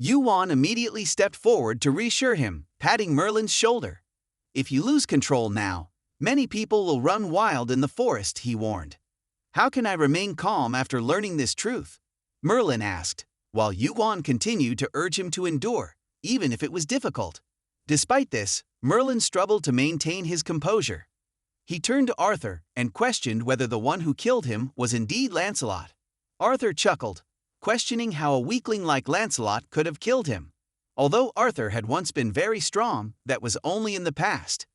YuWon immediately stepped forward to reassure him, patting Merlin's shoulder. "If you lose control now, many people will run wild in the forest," he warned. "How can I remain calm after learning this truth?" Merlin asked, while YuWon continued to urge him to endure, even if it was difficult. Despite this, Merlin struggled to maintain his composure. He turned to Arthur and questioned whether the one who killed him was indeed Lancelot. Arthur chuckled, questioning how a weakling like Lancelot could have killed him. Although Arthur had once been very strong, that was only in the past.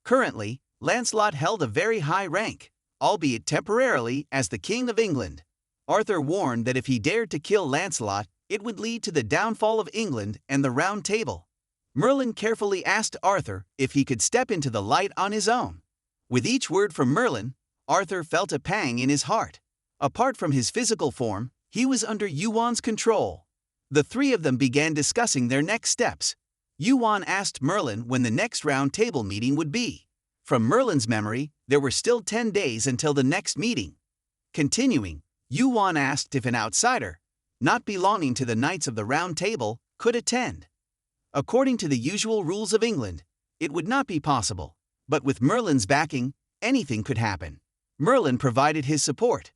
Currently, Lancelot held a very high rank, albeit temporarily, as the King of England. Arthur warned that if he dared to kill Lancelot, it would lead to the downfall of England and the Round Table. Merlin carefully asked Arthur if he could step into the light on his own. With each word from Merlin, Arthur felt a pang in his heart. Apart from his physical form, he was under YuWon's control. The three of them began discussing their next steps. YuWon asked Merlin when the next Round Table meeting would be. From Merlin's memory, there were still 10 days until the next meeting. Continuing, YuWon asked if an outsider, not belonging to the Knights of the Round Table, could attend. According to the usual rules of England, it would not be possible, but with Merlin's backing, anything could happen. Merlin provided his support.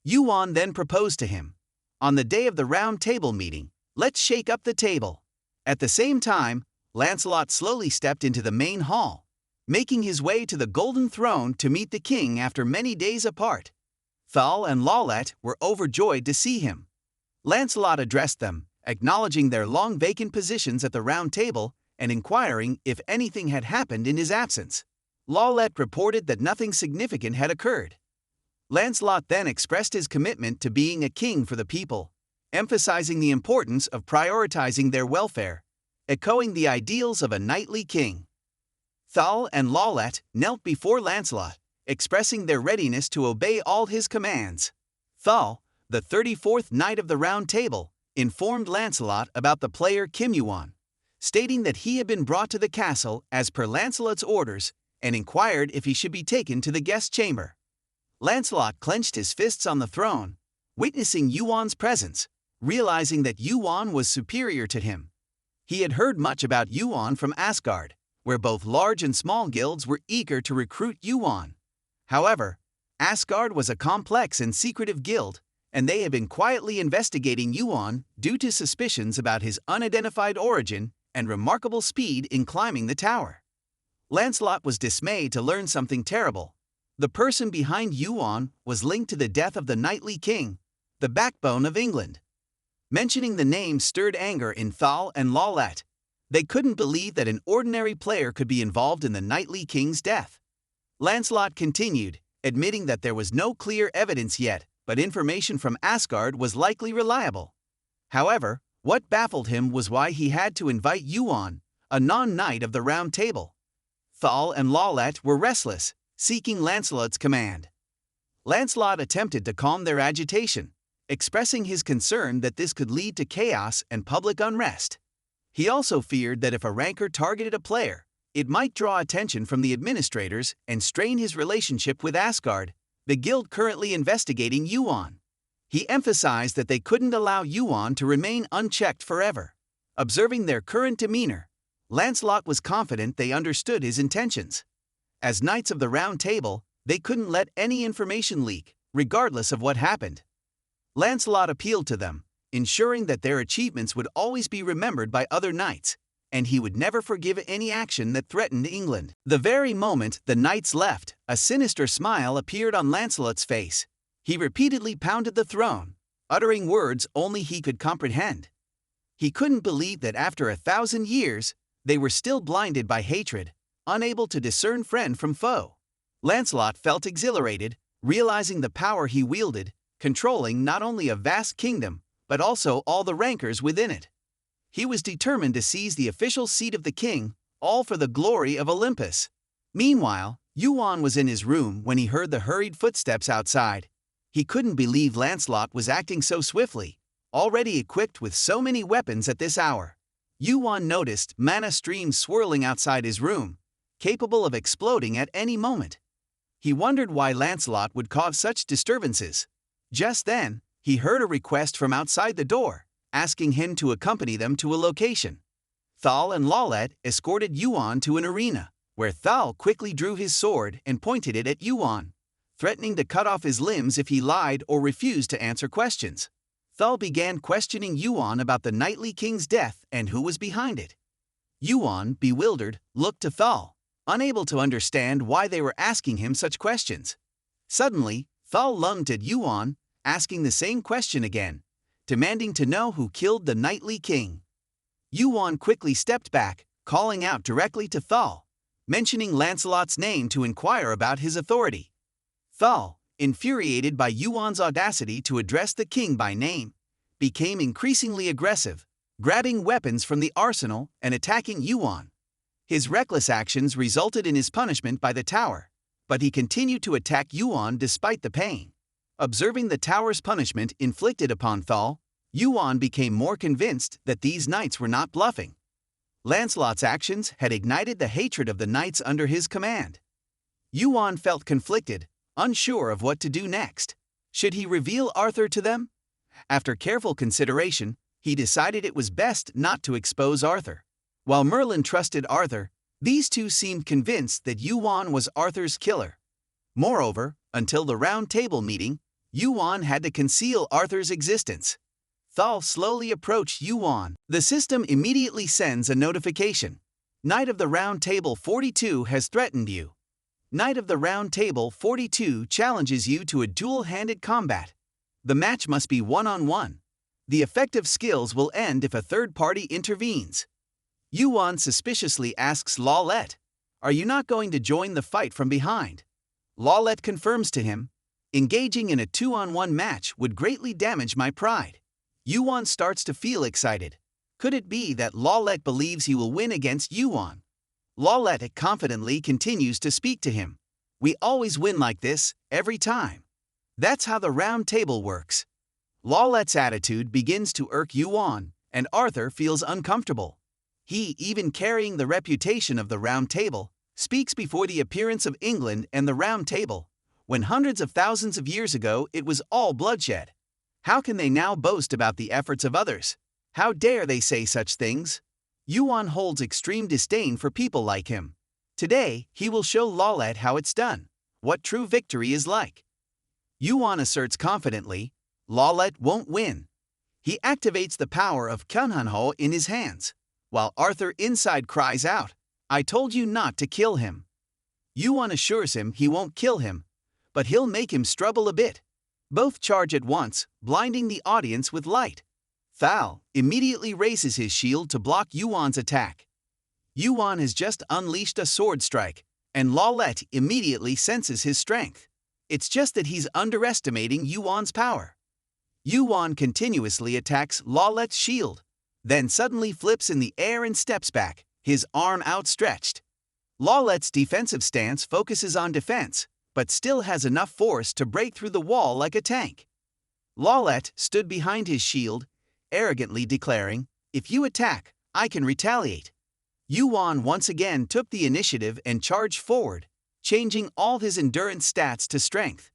YuWon then proposed to him, "On the day of the Round Table meeting, let's shake up the table." At the same time, Lancelot slowly stepped into the main hall, making his way to the Golden Throne to meet the king after many days apart. Thal and Lawlet were overjoyed to see him. Lancelot addressed them, acknowledging their long vacant positions at the Round Table and inquiring if anything had happened in his absence. Lawlet reported that nothing significant had occurred. Lancelot then expressed his commitment to being a king for the people, emphasizing the importance of prioritizing their welfare, echoing the ideals of a knightly king. Thal and Lawlet knelt before Lancelot, expressing their readiness to obey all his commands. Thal, the 34th Knight of the Round Table, informed Lancelot about the player Kim YuWon, stating that he had been brought to the castle as per Lancelot's orders and inquired if he should be taken to the guest chamber. Lancelot clenched his fists on the throne, witnessing YuWon's presence, realizing that YuWon was superior to him. He had heard much about YuWon from Asgard, where both large and small guilds were eager to recruit YuWon. However, Asgard was a complex and secretive guild, and they had been quietly investigating YuWon due to suspicions about his unidentified origin and remarkable speed in climbing the tower. Lancelot was dismayed to learn something terrible. The person behind YuWon was linked to the death of the knightly king, the backbone of England. Mentioning the name stirred anger in Thal and Lawlet. They couldn't believe that an ordinary player could be involved in the knightly king's death. Lancelot continued, admitting that there was no clear evidence yet, but information from Asgard was likely reliable. However, what baffled him was why he had to invite YuWon, a non-knight of the Round Table. Thal and Lawlet were restless, seeking Lancelot's command. Lancelot attempted to calm their agitation, expressing his concern that this could lead to chaos and public unrest. He also feared that if a rancor targeted a player, it might draw attention from the administrators and strain his relationship with Asgard, the guild currently investigating YuWon. He emphasized that they couldn't allow YuWon to remain unchecked forever. Observing their current demeanor, Lancelot was confident they understood his intentions. As Knights of the Round Table, they couldn't let any information leak, regardless of what happened. Lancelot appealed to them, ensuring that their achievements would always be remembered by other knights, and he would never forgive any action that threatened England. The very moment the knights left, a sinister smile appeared on Lancelot's face. He repeatedly pounded the throne, uttering words only he could comprehend. He couldn't believe that after 1,000 years, they were still blinded by hatred, unable to discern friend from foe. Lancelot felt exhilarated, realizing the power he wielded, controlling not only a vast kingdom, but also all the rankers within it. He was determined to seize the official seat of the king, all for the glory of Olympus. Meanwhile, YuWon was in his room when he heard the hurried footsteps outside. He couldn't believe Lancelot was acting so swiftly, already equipped with so many weapons at this hour. YuWon noticed mana streams swirling outside his room, capable of exploding at any moment. He wondered why Lancelot would cause such disturbances. Just then, he heard a request from outside the door, asking him to accompany them to a location. Thal and Lawlet escorted Yuan to an arena, where Thal quickly drew his sword and pointed it at Yuan, threatening to cut off his limbs if he lied or refused to answer questions. Thal began questioning Yuan about the knightly king's death and who was behind it. Yuan, bewildered, looked to Thal, unable to understand why they were asking him such questions. Suddenly, Thal lunged at Yuan, asking the same question again, demanding to know who killed the knightly king. Yuan quickly stepped back, calling out directly to Thal, mentioning Lancelot's name to inquire about his authority. Thal, infuriated by Yuan's audacity to address the king by name, became increasingly aggressive, grabbing weapons from the arsenal and attacking Yuan. His reckless actions resulted in his punishment by the tower, but he continued to attack Yuan despite the pain. Observing the tower's punishment inflicted upon Thal, Yuan became more convinced that these knights were not bluffing. Lancelot's actions had ignited the hatred of the knights under his command. Yuan felt conflicted, unsure of what to do next. Should he reveal Arthur to them? After careful consideration, he decided it was best not to expose Arthur. While Merlin trusted Arthur, these two seemed convinced that Yuan was Arthur's killer. Moreover, until the Round Table meeting, Yuan had to conceal Arthur's existence. Thal slowly approached Yuan. The system immediately sends a notification. Knight of the Round Table 42 has threatened you. Knight of the Round Table 42 challenges you to a dual-handed combat. The match must be one-on-one. The effective skills will end if a third party intervenes. Yuan suspiciously asks Lawlet, "Are you not going to join the fight from behind?" Lawlet confirms to him, "Engaging in a 2-on-1 match would greatly damage my pride." Yuan starts to feel excited. Could it be that Lawlet believes he will win against Yuan? Lawlet confidently continues to speak to him. "We always win like this, every time. That's how the Round Table works." Lawlet's attitude begins to irk Yuan, and Arthur feels uncomfortable. He, even carrying the reputation of the Round Table, speaks before the appearance of England and the Round Table, when hundreds of thousands of years ago it was all bloodshed. How can they now boast about the efforts of others? How dare they say such things? Yuan holds extreme disdain for people like him. Today, he will show Lawlet how it's done, what true victory is like. Yuan asserts confidently, Lawlet won't win. He activates the power of Kunhanho in his hands, while Arthur inside cries out, "I told you not to kill him." Yuan assures him he won't kill him, but he'll make him struggle a bit. Both charge at once, blinding the audience with light. Thal immediately raises his shield to block Yuan's attack. Yuan has just unleashed a sword strike, and Lawlet immediately senses his strength. It's just that he's underestimating Yuan's power. Yuan continuously attacks Lawlet's shield, then suddenly flips in the air and steps back, his arm outstretched. Lawlet's defensive stance focuses on defense, but still has enough force to break through the wall like a tank. Lawlet stood behind his shield, arrogantly declaring, "If you attack, I can retaliate." Yuan once again took the initiative and charged forward, changing all his endurance stats to strength.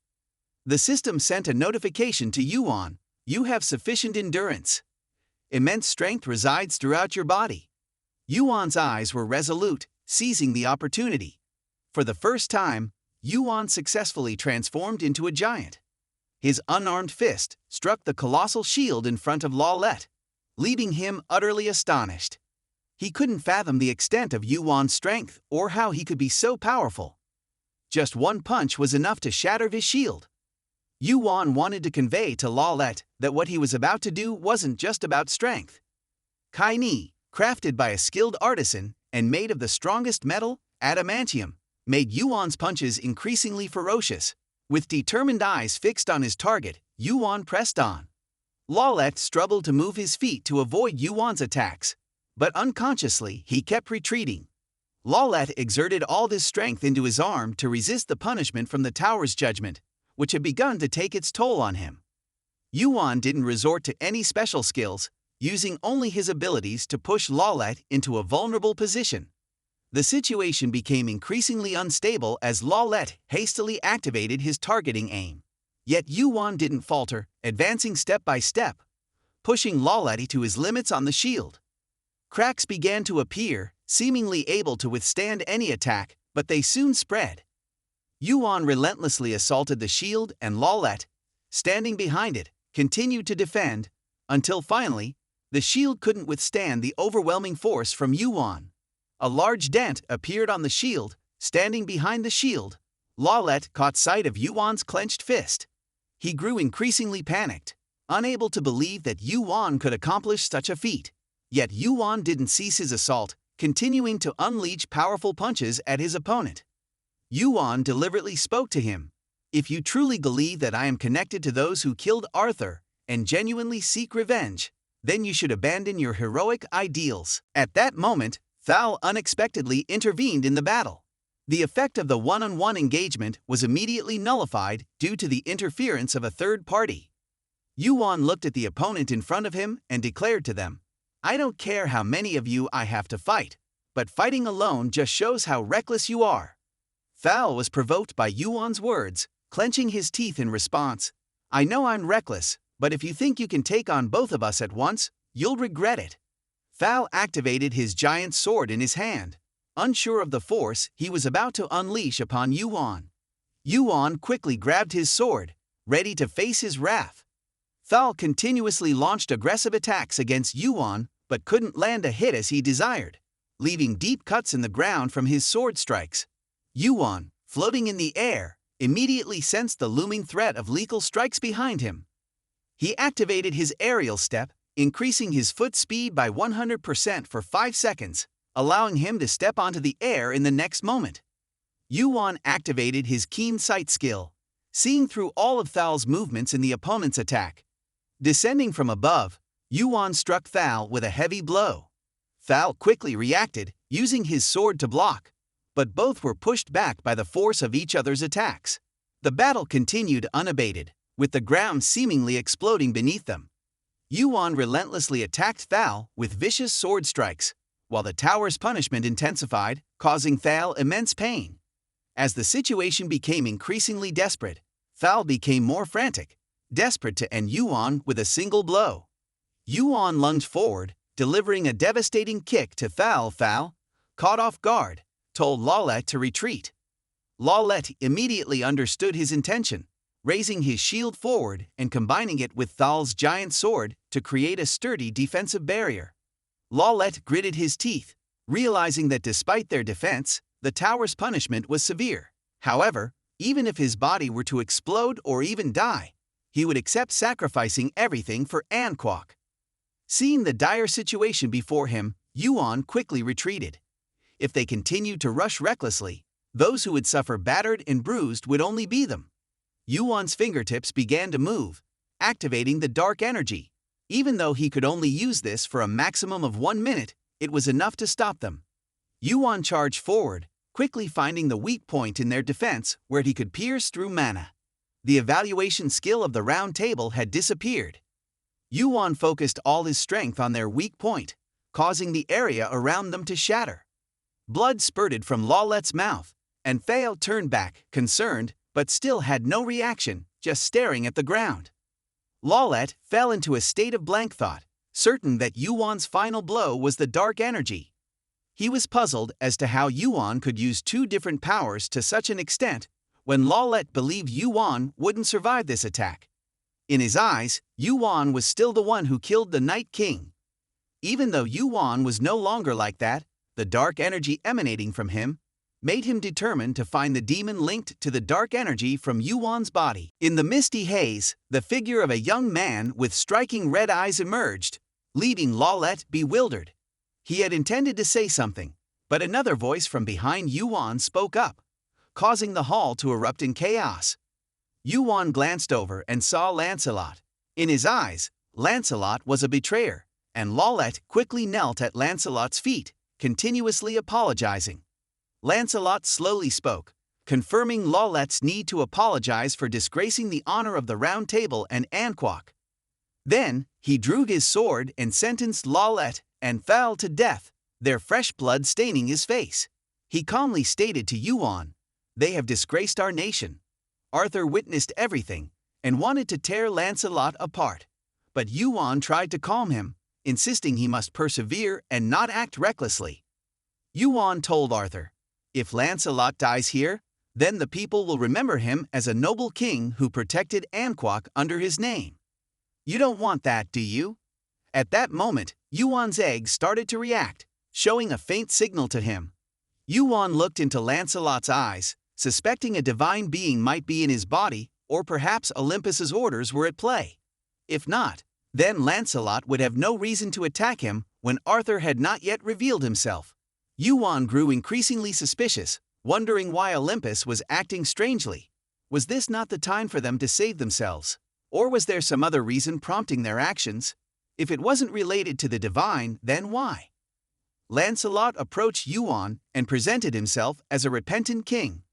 The system sent a notification to Yuan, "You have sufficient endurance. Immense strength resides throughout your body." Yuan's eyes were resolute, seizing the opportunity. For the first time, Yuan successfully transformed into a giant. His unarmed fist struck the colossal shield in front of Lawlet, leaving him utterly astonished. He couldn't fathom the extent of Yuan's strength or how he could be so powerful. Just one punch was enough to shatter his shield. Yuan wanted to convey to Lawlet that what he was about to do wasn't just about strength. Kai Ni, crafted by a skilled artisan and made of the strongest metal, adamantium, made Yuan's punches increasingly ferocious. With determined eyes fixed on his target, Yuan pressed on. Lawlet struggled to move his feet to avoid Yuan's attacks, but unconsciously he kept retreating. Lawlet exerted all his strength into his arm to resist the punishment from the tower's judgment, which had begun to take its toll on him. Yuan didn't resort to any special skills, using only his abilities to push Lawlet into a vulnerable position. The situation became increasingly unstable as Lawlet hastily activated his targeting aim. Yet Yuan didn't falter, advancing step by step, pushing Lawlet to his limits on the shield. Cracks began to appear, seemingly able to withstand any attack, but they soon spread. YuWon relentlessly assaulted the shield, and Lawlet, standing behind it, continued to defend, until finally, the shield couldn't withstand the overwhelming force from YuWon. A large dent appeared on the shield. Standing behind the shield, Lawlet caught sight of YuWon's clenched fist. He grew increasingly panicked, unable to believe that YuWon could accomplish such a feat. Yet YuWon didn't cease his assault, continuing to unleash powerful punches at his opponent. YuWon deliberately spoke to him. "If you truly believe that I am connected to those who killed Arthur and genuinely seek revenge, then you should abandon your heroic ideals." At that moment, Thal unexpectedly intervened in the battle. The effect of the one-on-one engagement was immediately nullified due to the interference of a third party. YuWon looked at the opponent in front of him and declared to them, "I don't care how many of you I have to fight, but fighting alone just shows how reckless you are." Thal was provoked by YuWon's words, clenching his teeth in response. "I know I'm reckless, but if you think you can take on both of us at once, you'll regret it." Thal activated his giant sword in his hand, unsure of the force he was about to unleash upon YuWon. YuWon quickly grabbed his sword, ready to face his wrath. Thal continuously launched aggressive attacks against YuWon, but couldn't land a hit as he desired, leaving deep cuts in the ground from his sword strikes. YuWon, floating in the air, immediately sensed the looming threat of lethal strikes behind him. He activated his aerial step, increasing his foot speed by 100% for 5 seconds, allowing him to step onto the air in the next moment. YuWon activated his keen sight skill, seeing through all of Thal's movements in the opponent's attack. Descending from above, YuWon struck Thal with a heavy blow. Thal quickly reacted, using his sword to block, but both were pushed back by the force of each other's attacks. The battle continued unabated, with the ground seemingly exploding beneath them. YuWon relentlessly attacked Thal with vicious sword strikes, while the tower's punishment intensified, causing Thal immense pain. As the situation became increasingly desperate, Thal became more frantic, desperate to end YuWon with a single blow. YuWon lunged forward, delivering a devastating kick to Thal. Thal, caught off guard, told Lawlet to retreat. Lawlet immediately understood his intention, raising his shield forward and combining it with Thal's giant sword to create a sturdy defensive barrier. Lawlet gritted his teeth, realizing that despite their defense, the tower's punishment was severe. However, even if his body were to explode or even die, he would accept sacrificing everything for Anquok. Seeing the dire situation before him, YuWon quickly retreated. If they continued to rush recklessly, those who would suffer battered and bruised would only be them. YuWon's fingertips began to move, activating the dark energy. Even though he could only use this for a maximum of 1 minute, it was enough to stop them. YuWon charged forward, quickly finding the weak point in their defense where he could pierce through mana. The evaluation skill of the round table had disappeared. YuWon focused all his strength on their weak point, causing the area around them to shatter. Blood spurted from Lawlet's mouth, and Thal turned back, concerned, but still had no reaction, just staring at the ground. Lawlet fell into a state of blank thought, certain that YuWon's final blow was the dark energy. He was puzzled as to how YuWon could use 2 different powers to such an extent when Lawlet believed YuWon wouldn't survive this attack. In his eyes, YuWon was still the one who killed the Night King. Even though YuWon was no longer like that, the dark energy emanating from him made him determined to find the demon linked to the dark energy from YuWon's body. In the misty haze, the figure of a young man with striking red eyes emerged, leaving Lawlet bewildered. He had intended to say something, but another voice from behind YuWon spoke up, causing the hall to erupt in chaos. YuWon glanced over and saw Lancelot. In his eyes, Lancelot was a betrayer, and Lawlet quickly knelt at Lancelot's feet, continuously apologizing. Lancelot slowly spoke, confirming Lawlet's need to apologize for disgracing the honor of the Round Table and Anquok. Then, he drew his sword and sentenced Lawlet and Thal to death, their fresh blood staining his face. He calmly stated to YuWon, "They have disgraced our nation." Arthur witnessed everything and wanted to tear Lancelot apart, But YuWon tried to calm him, insisting he must persevere and not act recklessly. YuWon told Arthur, "If Lancelot dies here, then the people will remember him as a noble king who protected Anquak under his name. You don't want that, do you?" At that moment, Yuwon's egg started to react, showing a faint signal to him. Yuwon looked into Lancelot's eyes, suspecting a divine being might be in his body, or perhaps Olympus's orders were at play. If not, then Lancelot would have no reason to attack him when Arthur had not yet revealed himself. Yuwon grew increasingly suspicious, wondering why Olympus was acting strangely. Was this not the time for them to save themselves? Or was there some other reason prompting their actions? If it wasn't related to the divine, then why? Lancelot approached Yuwon and presented himself as a repentant king.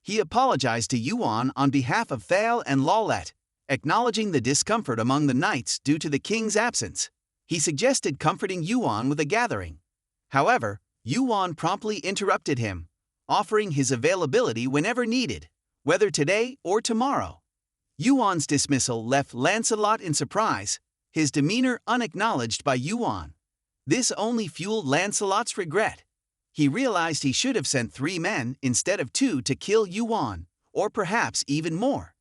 He apologized to Yuwon on behalf of Thale and Lawlet, acknowledging the discomfort among the knights due to the king's absence. He suggested comforting Yuwon with a gathering. However, Yuwon promptly interrupted him, offering his availability whenever needed, whether today or tomorrow. Yuwon's dismissal left Lancelot in surprise, his demeanor unacknowledged by Yuwon. This only fueled Lancelot's regret. He realized he should have sent 3 men instead of 2 to kill Yuwon, or perhaps even more.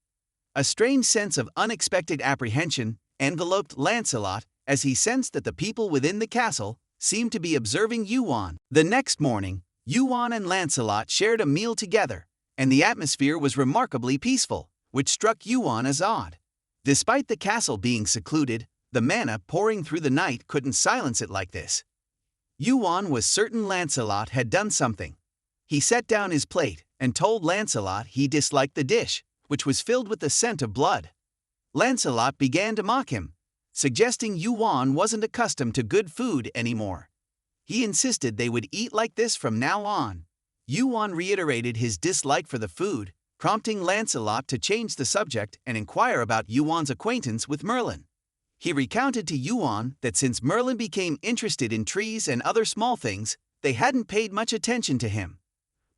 A strange sense of unexpected apprehension enveloped Lancelot as he sensed that the people within the castle seemed to be observing Yuwon. The next morning, Yuwon and Lancelot shared a meal together, and the atmosphere was remarkably peaceful, which struck Yuwon as odd. Despite the castle being secluded, the mana pouring through the night couldn't silence it like this. Yuwon was certain Lancelot had done something. He set down his plate and told Lancelot he disliked the dish, which was filled with the scent of blood. Lancelot began to mock him, suggesting Yuwon wasn't accustomed to good food anymore. He insisted they would eat like this from now on. Yuwon reiterated his dislike for the food, prompting Lancelot to change the subject and inquire about Yuwon's acquaintance with Merlin. He recounted to Yuwon that since Merlin became interested in trees and other small things, they hadn't paid much attention to him.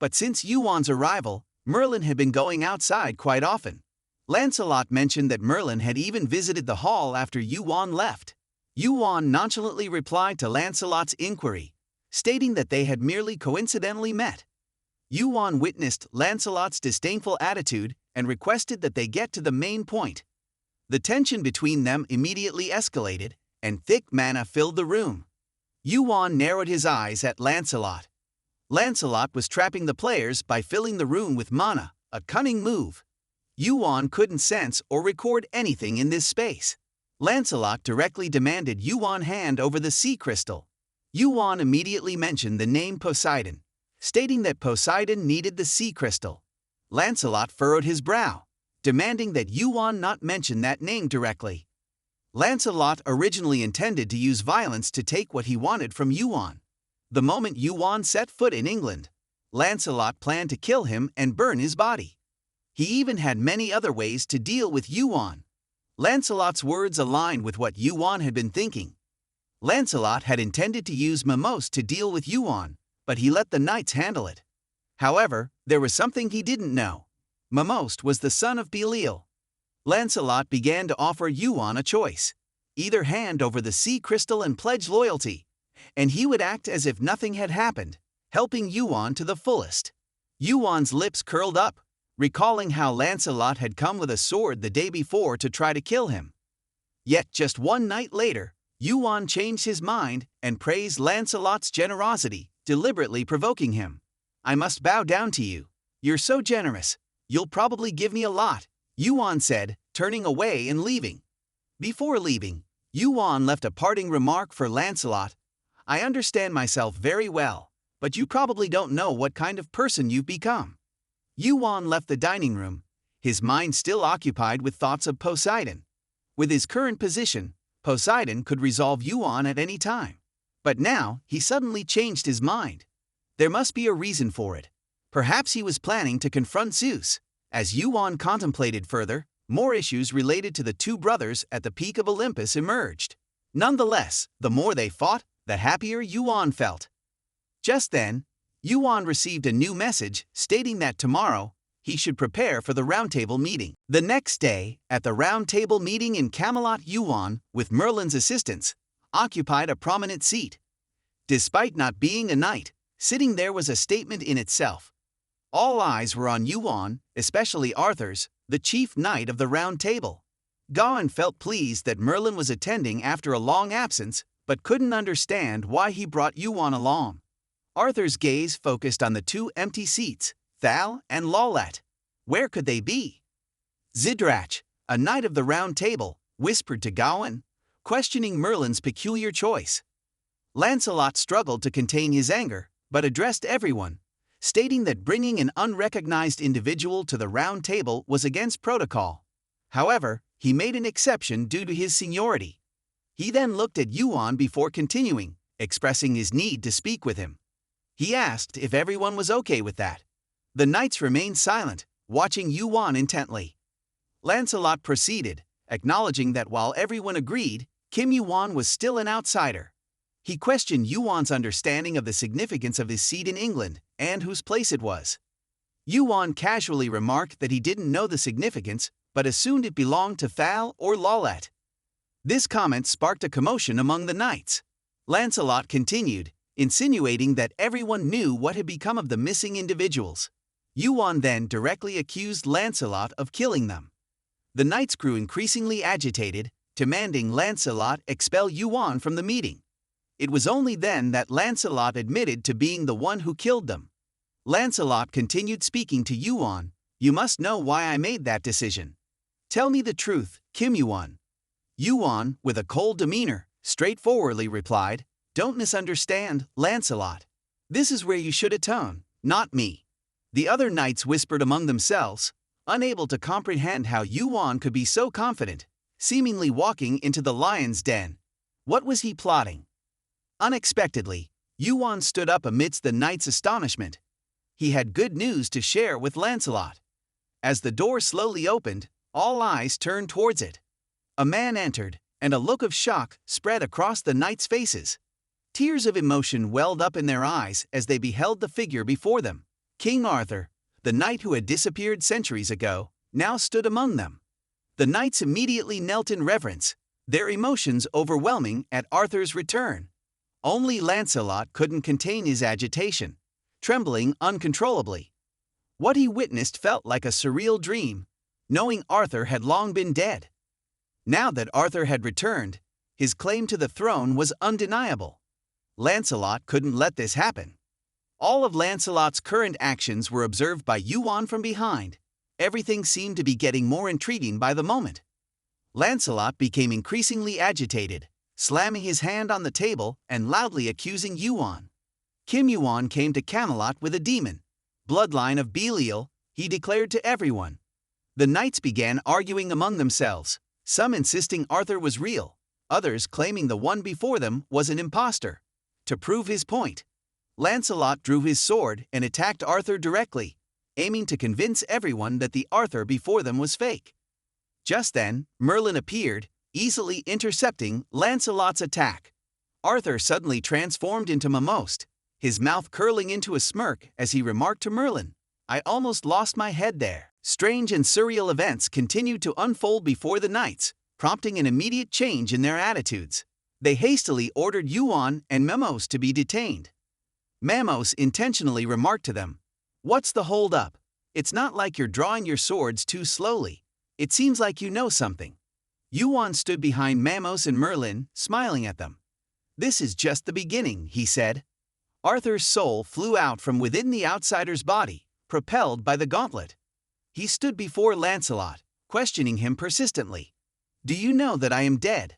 But since Yuwon's arrival, Merlin had been going outside quite often. Lancelot mentioned that Merlin had even visited the hall after Yuwon left. Yuwon nonchalantly replied to Lancelot's inquiry, stating that they had merely coincidentally met. Yuwon witnessed Lancelot's disdainful attitude and requested that they get to the main point. The tension between them immediately escalated, and thick mana filled the room. Yuwon narrowed his eyes at Lancelot. Lancelot was trapping the players by filling the room with mana, a cunning move. Yuwon couldn't sense or record anything in this space. Lancelot directly demanded Yuwon hand over the sea crystal. Yuwon immediately mentioned the name Poseidon, stating that Poseidon needed the sea crystal. Lancelot furrowed his brow, demanding that Yuwon not mention that name directly. Lancelot originally intended to use violence to take what he wanted from Yuwon. The moment Yuwon set foot in England, Lancelot planned to kill him and burn his body. He even had many other ways to deal with Yuwon. Lancelot's words aligned with what Yuwon had been thinking. Lancelot had intended to use Mamos to deal with Yuwon, but he let the knights handle it. However, there was something he didn't know. Mamos was the son of Belial. Lancelot began to offer Yuwon a choice. Either hand over the sea crystal and pledge loyalty, and he would act as if nothing had happened, helping Yuwon to the fullest. Yuwon's lips curled up, recalling how Lancelot had come with a sword the day before to try to kill him. Yet just one night later, Yuwon changed his mind and praised Lancelot's generosity, deliberately provoking him. "I must bow down to you. You're so generous. You'll probably give me a lot," Yuwon said, turning away and leaving. Before leaving, Yuwon left a parting remark for Lancelot. "I understand myself very well, but you probably don't know what kind of person you've become." Yuwon left the dining room, his mind still occupied with thoughts of Poseidon. With his current position, Poseidon could resolve Yuwon at any time. But now, he suddenly changed his mind. There must be a reason for it. Perhaps he was planning to confront Zeus. As Yuwon contemplated further, more issues related to the 2 brothers at the peak of Olympus emerged. Nonetheless, the more they fought, the happier Yuwon felt. Just then, Yuwon received a new message stating that tomorrow, he should prepare for the round table meeting. The next day, at the round table meeting in Camelot, YuWon, with Merlin's assistance, occupied a prominent seat. Despite not being a knight, sitting there was a statement in itself. All eyes were on YuWon, especially Arthur's, the chief knight of the round table. Gawain felt pleased that Merlin was attending after a long absence, but couldn't understand why he brought YuWon along. Arthur's gaze focused on the two empty seats, Thal and Lolat. Where could they be? Zidrach, a knight of the round table, whispered to Gawain, questioning Merlin's peculiar choice. Lancelot struggled to contain his anger, but addressed everyone, stating that bringing an unrecognized individual to the round table was against protocol. However, he made an exception due to his seniority. He then looked at YuWon before continuing, expressing his need to speak with him. He asked if everyone was okay with that. The knights remained silent, watching YuWon intently. Lancelot proceeded, acknowledging that while everyone agreed, Kim YuWon was still an outsider. He questioned YuWon's understanding of the significance of his seat in England and whose place it was. YuWon casually remarked that he didn't know the significance, but assumed it belonged to Thal or Lolat. This comment sparked a commotion among the knights. Lancelot continued, insinuating that everyone knew what had become of the missing individuals. YuWon then directly accused Lancelot of killing them. The knights grew increasingly agitated, demanding Lancelot expel YuWon from the meeting. It was only then that Lancelot admitted to being the one who killed them. Lancelot continued speaking to YuWon. You must know why I made that decision. Tell me the truth, Kim YuWon. YuWon, with a cold demeanor, straightforwardly replied, Don't misunderstand, Lancelot. This is where you should atone, not me. The other knights whispered among themselves, unable to comprehend how YuWon could be so confident, seemingly walking into the lion's den. What was he plotting? Unexpectedly, YuWon stood up amidst the knights' astonishment. He had good news to share with Lancelot. As the door slowly opened, all eyes turned towards it. A man entered, and a look of shock spread across the knights' faces. Tears of emotion welled up in their eyes as they beheld the figure before them. King Arthur, the knight who had disappeared centuries ago, now stood among them. The knights immediately knelt in reverence, their emotions overwhelming at Arthur's return. Only Lancelot couldn't contain his agitation, trembling uncontrollably. What he witnessed felt like a surreal dream, knowing Arthur had long been dead. Now that Arthur had returned, his claim to the throne was undeniable. Lancelot couldn't let this happen. All of Lancelot's current actions were observed by YuWon from behind. Everything seemed to be getting more intriguing by the moment. Lancelot became increasingly agitated, slamming his hand on the table and loudly accusing YuWon. Kim YuWon came to Camelot with a demon, bloodline of Belial, he declared to everyone. The knights began arguing among themselves, some insisting Arthur was real, others claiming the one before them was an impostor. To prove his point, Lancelot drew his sword and attacked Arthur directly, aiming to convince everyone that the Arthur before them was fake. Just then, Merlin appeared, easily intercepting Lancelot's attack. Arthur suddenly transformed into Mamost, his mouth curling into a smirk as he remarked to Merlin, I almost lost my head there. Strange and surreal events continued to unfold before the knights, prompting an immediate change in their attitudes. They hastily ordered YuWon and Mamos to be detained. Mamos intentionally remarked to them, What's the hold-up? It's not like you're drawing your swords too slowly. It seems like you know something. YuWon stood behind Mamos and Merlin, smiling at them. This is just the beginning, he said. Arthur's soul flew out from within the outsider's body, propelled by the gauntlet. He stood before Lancelot, questioning him persistently. Do you know that I am dead?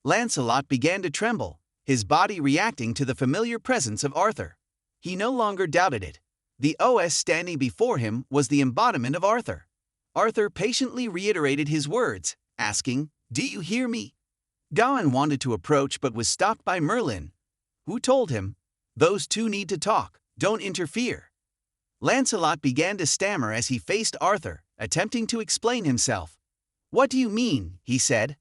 Lancelot began to tremble, his body reacting to the familiar presence of Arthur. He no longer doubted it. The OS standing before him was the embodiment of Arthur. Arthur patiently reiterated his words, asking, Do you hear me? Gawain wanted to approach but was stopped by Merlin, who told him, Those two need to talk, don't interfere. Lancelot began to stammer as he faced Arthur, attempting to explain himself. What do you mean? He said.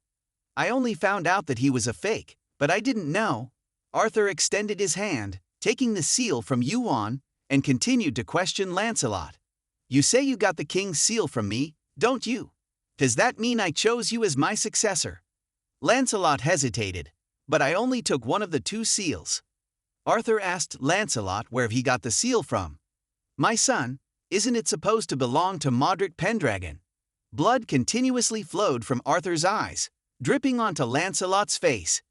I only found out that he was a fake, but I didn't know. Arthur extended his hand, taking the seal from YuWon, and continued to question Lancelot. You say you got the king's seal from me, don't you? Does that mean I chose you as my successor? Lancelot hesitated. But I only took one of the two seals. Arthur asked Lancelot where he got the seal from. My son, isn't it supposed to belong to Modric Pendragon? Blood continuously flowed from Arthur's eyes, dripping onto Lancelot's face.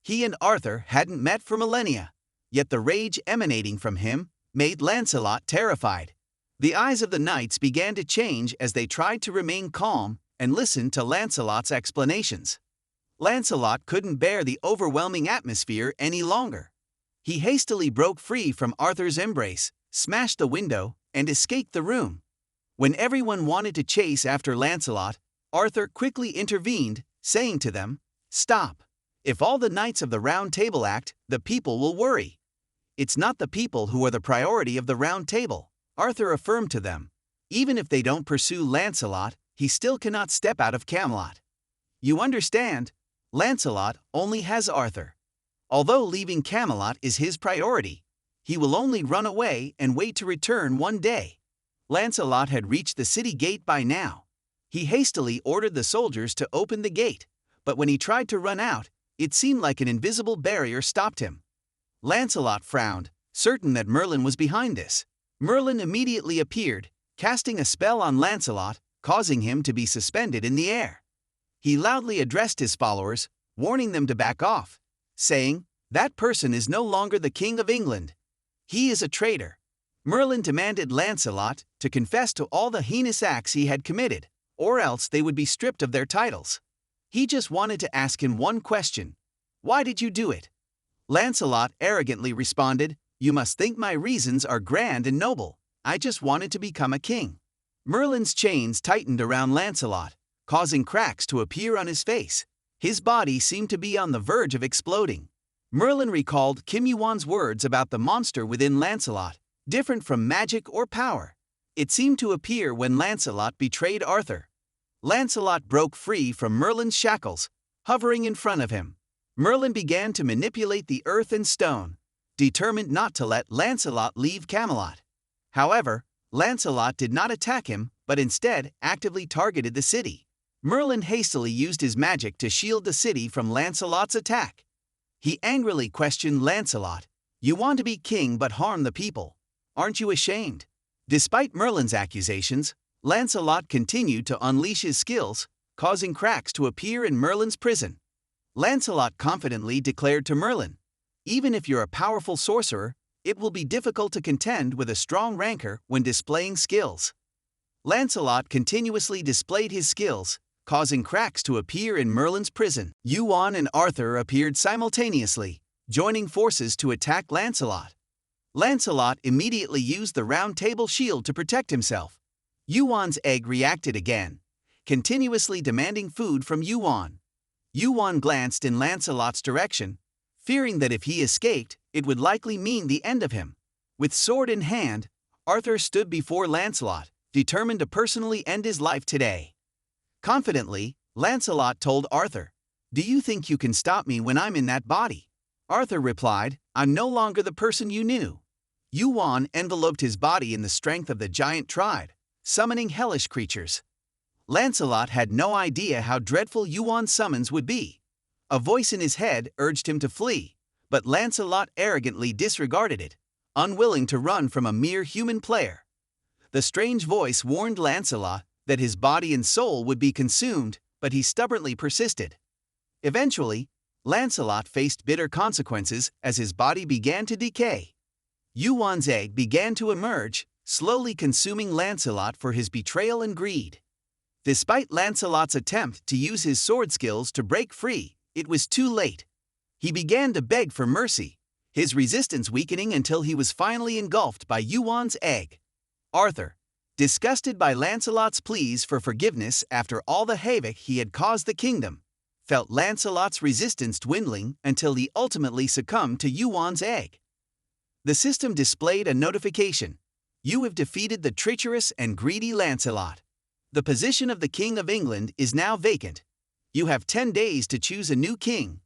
He and Arthur hadn't met for millennia, yet the rage emanating from him made Lancelot terrified. The eyes of the knights began to change as they tried to remain calm and listen to Lancelot's explanations. Lancelot couldn't bear the overwhelming atmosphere any longer. He hastily broke free from Arthur's embrace, smashed the window, and escaped the room. When everyone wanted to chase after Lancelot, Arthur quickly intervened, saying to them, "Stop. If all the knights of the Round Table act, the people will worry. It's not the people who are the priority of the Round Table," Arthur affirmed to them. Even if they don't pursue Lancelot, he still cannot step out of Camelot. You understand? Lancelot only has Arthur. Although leaving Camelot is his priority, he will only run away and wait to return one day. Lancelot had reached the city gate by now. He hastily ordered the soldiers to open the gate, but when he tried to run out, it seemed like an invisible barrier stopped him. Lancelot frowned, certain that Merlin was behind this. Merlin immediately appeared, casting a spell on Lancelot, causing him to be suspended in the air. He loudly addressed his followers, warning them to back off, saying, "That person is no longer the King of England. He is a traitor." Merlin demanded Lancelot to confess to all the heinous acts he had committed, or else they would be stripped of their titles. He just wanted to ask him one question. "Why did you do it?" Lancelot arrogantly responded, "You must think my reasons are grand and noble. I just wanted to become a king." Merlin's chains tightened around Lancelot, causing cracks to appear on his face. His body seemed to be on the verge of exploding. Merlin recalled Kim YuWon's words about the monster within Lancelot, different from magic or power. It seemed to appear when Lancelot betrayed Arthur. Lancelot broke free from Merlin's shackles, hovering in front of him. Merlin began to manipulate the earth and stone, determined not to let Lancelot leave Camelot. However, Lancelot did not attack him, but instead actively targeted the city. Merlin hastily used his magic to shield the city from Lancelot's attack. He angrily questioned Lancelot, "You want to be king but harm the people. Aren't you ashamed?" Despite Merlin's accusations, Lancelot continued to unleash his skills, causing cracks to appear in Merlin's prison. Lancelot confidently declared to Merlin, "Even if you're a powerful sorcerer, it will be difficult to contend with a strong rancor when displaying skills." Lancelot continuously displayed his skills, causing cracks to appear in Merlin's prison. YuWon and Arthur appeared simultaneously, joining forces to attack Lancelot. Lancelot immediately used the Round Table shield to protect himself. YuWon's egg reacted again, continuously demanding food from YuWon. YuWon glanced in Lancelot's direction, fearing that if he escaped, it would likely mean the end of him. With sword in hand, Arthur stood before Lancelot, determined to personally end his life today. Confidently, Lancelot told Arthur, "Do you think you can stop me when I'm in that body?" Arthur replied, "I'm no longer the person you knew." YuWon enveloped his body in the strength of the giant tribe, summoning hellish creatures. Lancelot had no idea how dreadful YuWon's summons would be. A voice in his head urged him to flee, but Lancelot arrogantly disregarded it, unwilling to run from a mere human player. The strange voice warned Lancelot that his body and soul would be consumed, but he stubbornly persisted. Eventually, Lancelot faced bitter consequences as his body began to decay. YuWon's egg began to emerge, slowly consuming Lancelot for his betrayal and greed. Despite Lancelot's attempt to use his sword skills to break free, it was too late. He began to beg for mercy, his resistance weakening until he was finally engulfed by YuWon's egg. Arthur, disgusted by Lancelot's pleas for forgiveness after all the havoc he had caused the kingdom, felt Lancelot's resistance dwindling until he ultimately succumbed to YuWon's egg. The system displayed a notification. "You have defeated the treacherous and greedy Lancelot. The position of the King of England is now vacant. You have 10 days to choose a new king.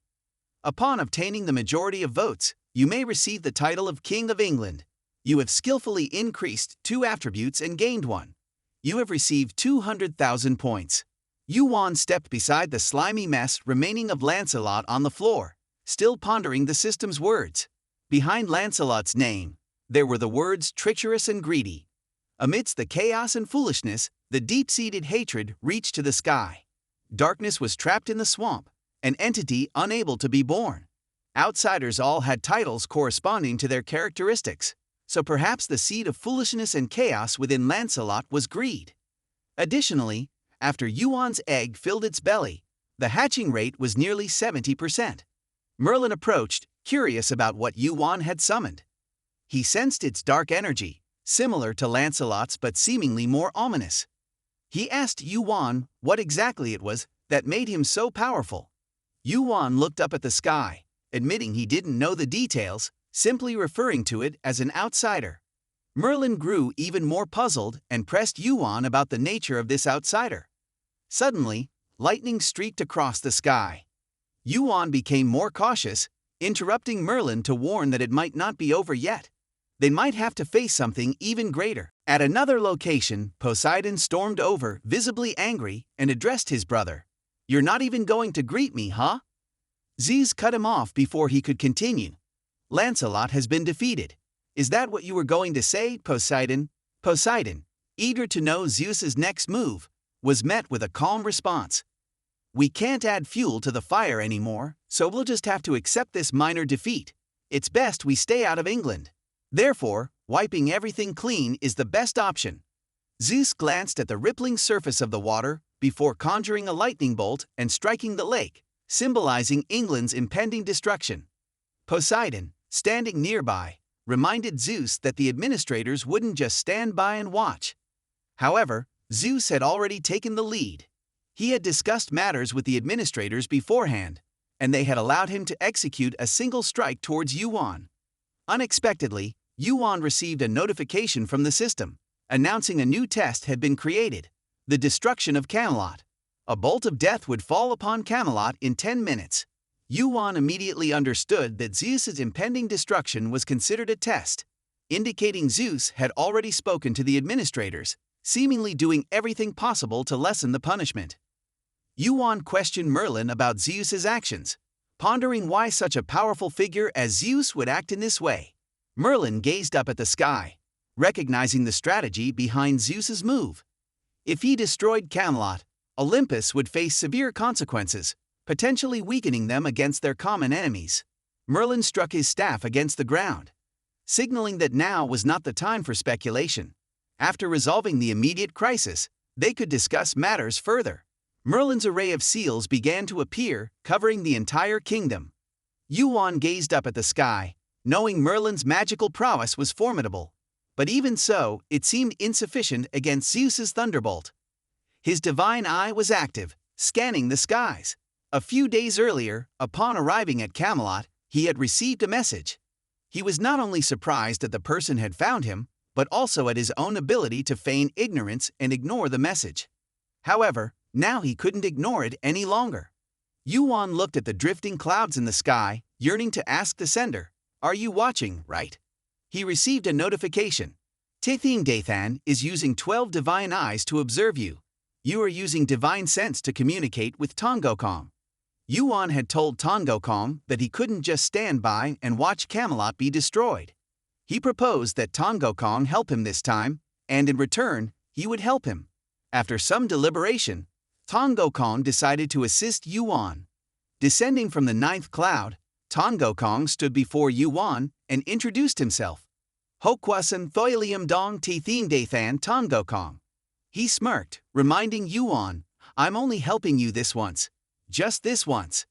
Upon obtaining the majority of votes, you may receive the title of King of England. You have skillfully increased 2 attributes and gained 1. You have received 200,000 points. YuWon stepped beside the slimy mess remaining of Lancelot on the floor, still pondering the system's words. Behind Lancelot's name, there were the words treacherous and greedy. Amidst the chaos and foolishness, the deep-seated hatred reached to the sky. Darkness was trapped in the swamp, an entity unable to be born. Outsiders all had titles corresponding to their characteristics, so perhaps the seed of foolishness and chaos within Lancelot was greed. Additionally, after YuWon's egg filled its belly, the hatching rate was nearly 70%. Merlin approached, curious about what YuWon had summoned. He sensed its dark energy, similar to Lancelot's but seemingly more ominous. He asked YuWon what exactly it was that made him so powerful. YuWon looked up at the sky, admitting he didn't know the details, simply referring to it as an outsider. Merlin grew even more puzzled and pressed YuWon about the nature of this outsider. Suddenly, lightning streaked across the sky. YuWon became more cautious, interrupting Merlin to warn that it might not be over yet. They might have to face something even greater. At another location, Poseidon stormed over, visibly angry, and addressed his brother. "You're not even going to greet me, huh?" Zeus cut him off before he could continue. "Lancelot has been defeated. Is that what you were going to say, Poseidon?" Poseidon, eager to know Zeus's next move, was met with a calm response. "We can't add fuel to the fire anymore, so we'll just have to accept this minor defeat. It's best we stay out of England. Therefore, wiping everything clean is the best option." Zeus glanced at the rippling surface of the water before conjuring a lightning bolt and striking the lake, symbolizing England's impending destruction. Poseidon, standing nearby, reminded Zeus that the administrators wouldn't just stand by and watch. However, Zeus had already taken the lead. He had discussed matters with the administrators beforehand, and they had allowed him to execute a single strike towards YuWon. Unexpectedly, YuWon received a notification from the system, announcing a new test had been created: the destruction of Camelot. A bolt of death would fall upon Camelot in 10 minutes. YuWon immediately understood that Zeus's impending destruction was considered a test, indicating Zeus had already spoken to the administrators, seemingly doing everything possible to lessen the punishment. YuWon questioned Merlin about Zeus's actions, pondering why such a powerful figure as Zeus would act in this way. Merlin gazed up at the sky, recognizing the strategy behind Zeus's move. If he destroyed Camelot, Olympus would face severe consequences, potentially weakening them against their common enemies. Merlin struck his staff against the ground, signaling that now was not the time for speculation. After resolving the immediate crisis, they could discuss matters further. Merlin's array of seals began to appear, covering the entire kingdom. YuWon gazed up at the sky, knowing Merlin's magical prowess was formidable. But even so, it seemed insufficient against Zeus's thunderbolt. His divine eye was active, scanning the skies. A few days earlier, upon arriving at Camelot, he had received a message. He was not only surprised that the person had found him, but also at his own ability to feign ignorance and ignore the message. However, now he couldn't ignore it any longer. YuWon looked at the drifting clouds in the sky, yearning to ask the sender, "Are you watching, right?" He received a notification. "Tithing Dathan is using 12 divine eyes to observe you. You are using divine sense to communicate with Tongokong." YuWon had told Tongokong that he couldn't just stand by and watch Camelot be destroyed. He proposed that Tongokong help him this time, and in return, he would help him. After some deliberation, Tongokong decided to assist YuWon. Descending from the 9th cloud, Tongokong stood before YuWon and introduced himself. "Hokwasan Thoilium Dong Tithing Dathan Tongokong." He smirked, reminding YuWon, "I'm only helping you this once. Just this once."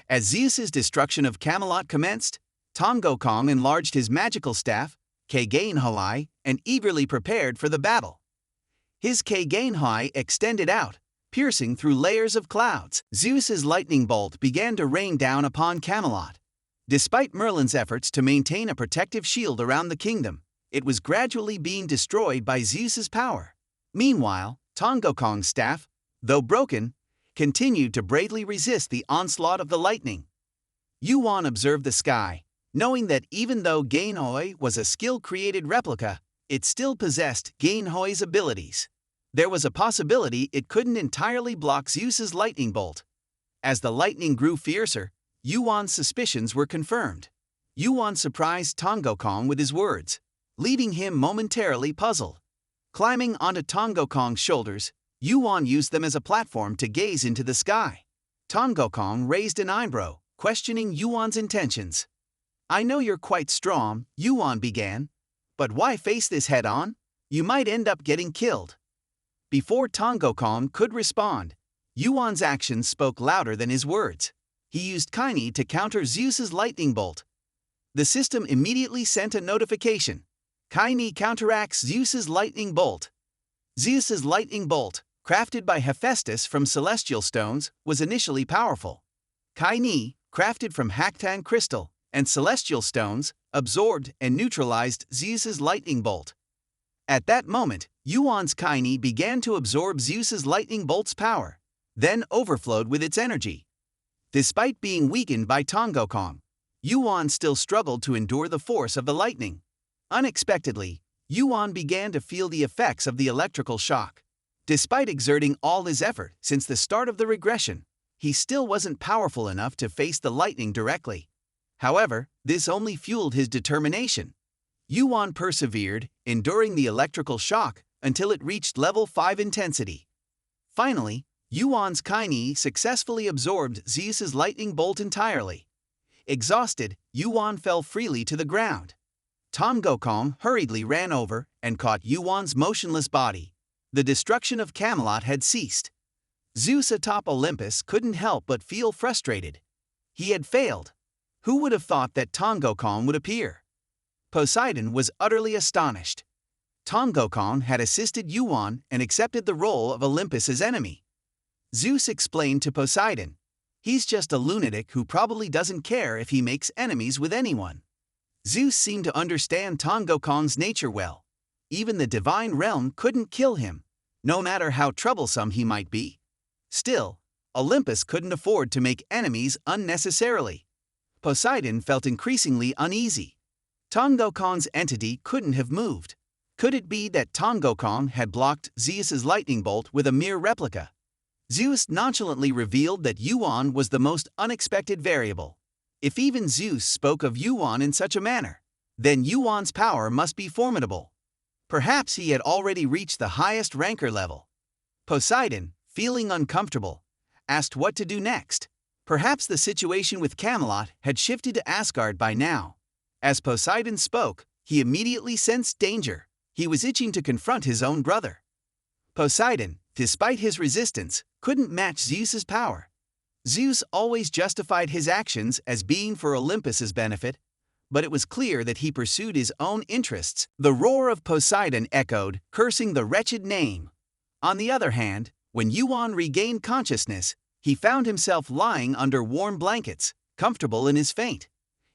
As Zeus's destruction of Camelot commenced, Tongokong enlarged his magical staff, Kagainhai, and eagerly prepared for the battle. His Kagainhai extended out, piercing through layers of clouds. Zeus's lightning bolt began to rain down upon Camelot. Despite Merlin's efforts to maintain a protective shield around the kingdom, it was gradually being destroyed by Zeus's power. Meanwhile, Tongokong's staff, though broken, continued to bravely resist the onslaught of the lightning. YuWon observed the sky, knowing that even though Gainhoi was a skill-created replica, it still possessed Gainhoi's abilities. There was a possibility it couldn't entirely block Zeus's lightning bolt. As the lightning grew fiercer, YuWon's suspicions were confirmed. YuWon surprised Tongokong with his words, leaving him momentarily puzzled. Climbing onto Tongokong's shoulders, YuWon used them as a platform to gaze into the sky. Tongokong raised an eyebrow, questioning YuWon's intentions. "I know you're quite strong," YuWon began, "but why face this head-on? You might end up getting killed." Before Tongokong could respond, YuWon's actions spoke louder than his words. He used Kaini to counter Zeus's lightning bolt. The system immediately sent a notification. Kaini counteracts Zeus's lightning bolt. Zeus's lightning bolt, crafted by Hephaestus from celestial stones, was initially powerful. Kaini, crafted from Haktan crystal and celestial stones, absorbed and neutralized Zeus's lightning bolt. At that moment, YuWon's Kaini began to absorb Zeus's lightning bolt's power, then overflowed with its energy. Despite being weakened by Tongokong, YuWon still struggled to endure the force of the lightning. Unexpectedly, YuWon began to feel the effects of the electrical shock. Despite exerting all his effort since the start of the regression, he still wasn't powerful enough to face the lightning directly. However, this only fueled his determination. YuWon persevered, enduring the electrical shock until it reached level 5 intensity. Finally, YuWon's Kaini successfully absorbed Zeus's lightning bolt entirely. Exhausted, YuWon fell freely to the ground. Tongokong hurriedly ran over and caught YuWon's motionless body. The destruction of Camelot had ceased. Zeus atop Olympus couldn't help but feel frustrated. He had failed. Who would have thought that Tongokong would appear? Poseidon was utterly astonished. Tongokong had assisted YuWon and accepted the role of Olympus's enemy. Zeus explained to Poseidon, "He's just a lunatic who probably doesn't care if he makes enemies with anyone." Zeus seemed to understand Tongokong's nature well. Even the divine realm couldn't kill him, no matter how troublesome he might be. Still, Olympus couldn't afford to make enemies unnecessarily. Poseidon felt increasingly uneasy. Tongokong's entity couldn't have moved. Could it be that Tongokong had blocked Zeus's lightning bolt with a mere replica? Zeus nonchalantly revealed that YuWon was the most unexpected variable. If even Zeus spoke of YuWon in such a manner, then YuWon's power must be formidable. Perhaps he had already reached the highest ranker level. Poseidon, feeling uncomfortable, asked what to do next. Perhaps the situation with Camelot had shifted to Asgard by now. As Poseidon spoke, he immediately sensed danger. He was itching to confront his own brother. Poseidon, despite his resistance, couldn't match Zeus's power. Zeus always justified his actions as being for Olympus's benefit, but it was clear that he pursued his own interests. The roar of Poseidon echoed, cursing the wretched name. On the other hand, when YuWon regained consciousness, he found himself lying under warm blankets, comfortable in his faint.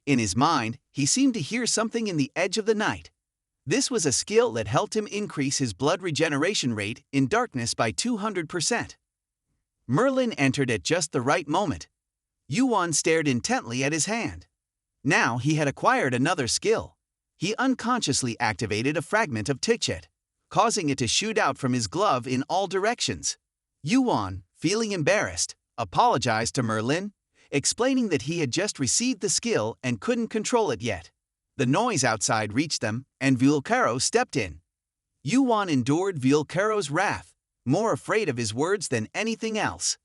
In his mind, he seemed to hear something in the edge of the night. This was a skill that helped him increase his blood regeneration rate in darkness by 200%. Merlin entered at just the right moment. YuWon stared intently at his hand. Now he had acquired another skill. He unconsciously activated a fragment of Tichet, causing it to shoot out from his glove in all directions. YuWon, feeling embarrassed, apologized to Merlin, explaining that he had just received the skill and couldn't control it yet. The noise outside reached them, and Vulcaro stepped in. YuWon endured Vulcaro's wrath, more afraid of his words than anything else.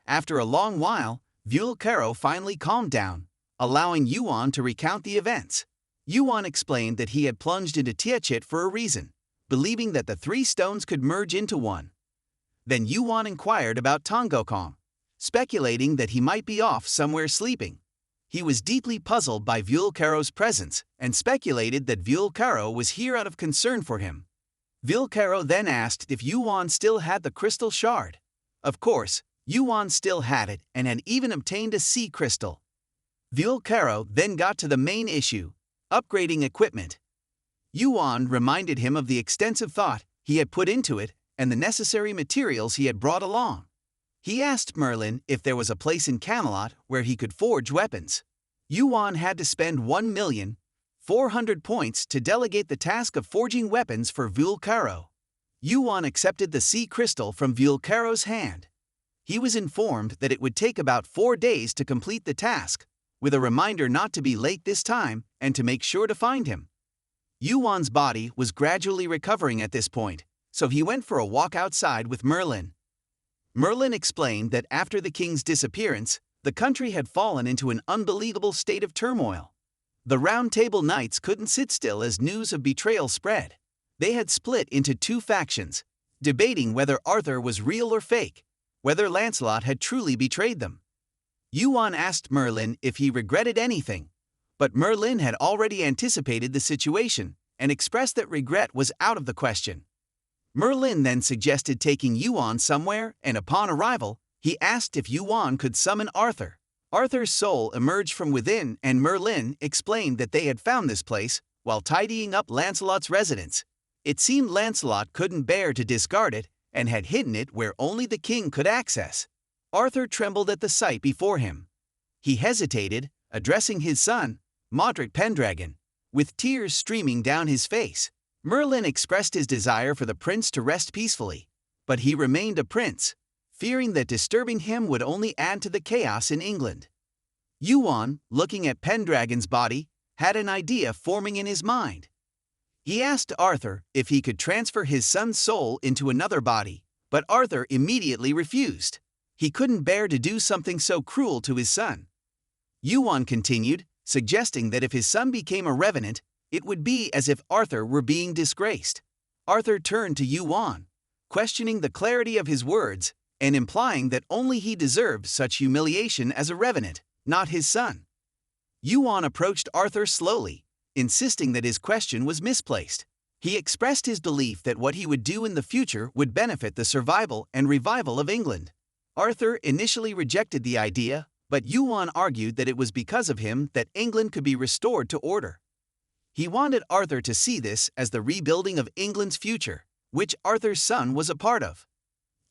After a long while, Vulcaro finally calmed down, allowing YuWon to recount the events. YuWon explained that he had plunged into Tichet for a reason, believing that the 3 stones could merge into one. Then YuWon inquired about Tongokong, speculating that he might be off somewhere sleeping. He was deeply puzzled by Vulcaro's presence and speculated that Vulcaro was here out of concern for him. Vulcaro then asked if YuWon still had the crystal shard. Of course, YuWon still had it and had even obtained a sea crystal. Vulcaro then got to the main issue, upgrading equipment. YuWon reminded him of the extensive thought he had put into it and the necessary materials he had brought along. He asked Merlin if there was a place in Camelot where he could forge weapons. YuWon had to spend 1,400,000 points to delegate the task of forging weapons for Vulcaro. YuWon accepted the sea crystal from Vulcaro's hand. He was informed that it would take about 4 days to complete the task, with a reminder not to be late this time and to make sure to find him. YuWon's body was gradually recovering at this point, so he went for a walk outside with Merlin. Merlin explained that after the king's disappearance, the country had fallen into an unbelievable state of turmoil. The Round Table Knights couldn't sit still as news of betrayal spread. They had split into 2 factions, debating whether Arthur was real or fake, whether Lancelot had truly betrayed them. YuWon asked Merlin if he regretted anything, but Merlin had already anticipated the situation and expressed that regret was out of the question. Merlin then suggested taking YuWon somewhere, and upon arrival, he asked if YuWon could summon Arthur. Arthur's soul emerged from within, and Merlin explained that they had found this place while tidying up Lancelot's residence. It seemed Lancelot couldn't bear to discard it and had hidden it where only the king could access. Arthur trembled at the sight before him. He hesitated, addressing his son, Modric Pendragon, with tears streaming down his face. Merlin expressed his desire for the prince to rest peacefully, but he remained a prince, fearing that disturbing him would only add to the chaos in England. YuWon, looking at Pendragon's body, had an idea forming in his mind. He asked Arthur if he could transfer his son's soul into another body, but Arthur immediately refused. He couldn't bear to do something so cruel to his son. YuWon continued, suggesting that if his son became a revenant, it would be as if Arthur were being disgraced. Arthur turned to YuWon, questioning the clarity of his words and implying that only he deserved such humiliation as a revenant, not his son. YuWon approached Arthur slowly, insisting that his question was misplaced. He expressed his belief that what he would do in the future would benefit the survival and revival of England. Arthur initially rejected the idea, but YuWon argued that it was because of him that England could be restored to order. He wanted Arthur to see this as the rebuilding of England's future, which Arthur's son was a part of.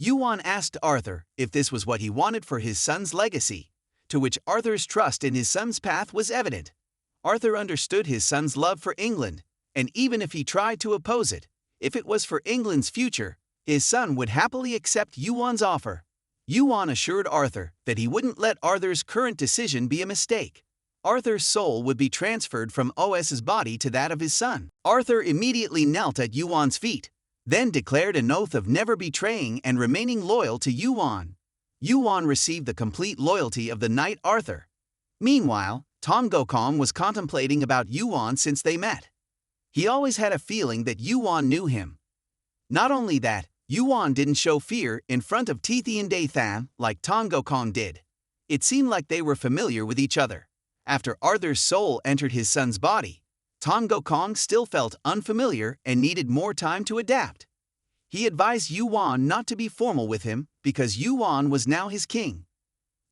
YuWon asked Arthur if this was what he wanted for his son's legacy, to which Arthur's trust in his son's path was evident. Arthur understood his son's love for England, and even if he tried to oppose it, if it was for England's future, his son would happily accept YuWon's offer. YuWon assured Arthur that he wouldn't let Arthur's current decision be a mistake. Arthur's soul would be transferred from Os's body to that of his son. Arthur immediately knelt at YuWon's feet, then declared an oath of never betraying and remaining loyal to YuWon. YuWon received the complete loyalty of the knight Arthur. Meanwhile, Tom Gokong was contemplating about YuWon since they met. He always had a feeling that YuWon knew him. Not only that, YuWon didn't show fear in front of Tithian Dathan like Tom Gokong did. It seemed like they were familiar with each other. After Arthur's soul entered his son's body, Tom Gokong still felt unfamiliar and needed more time to adapt. He advised YuWon not to be formal with him because YuWon was now his king.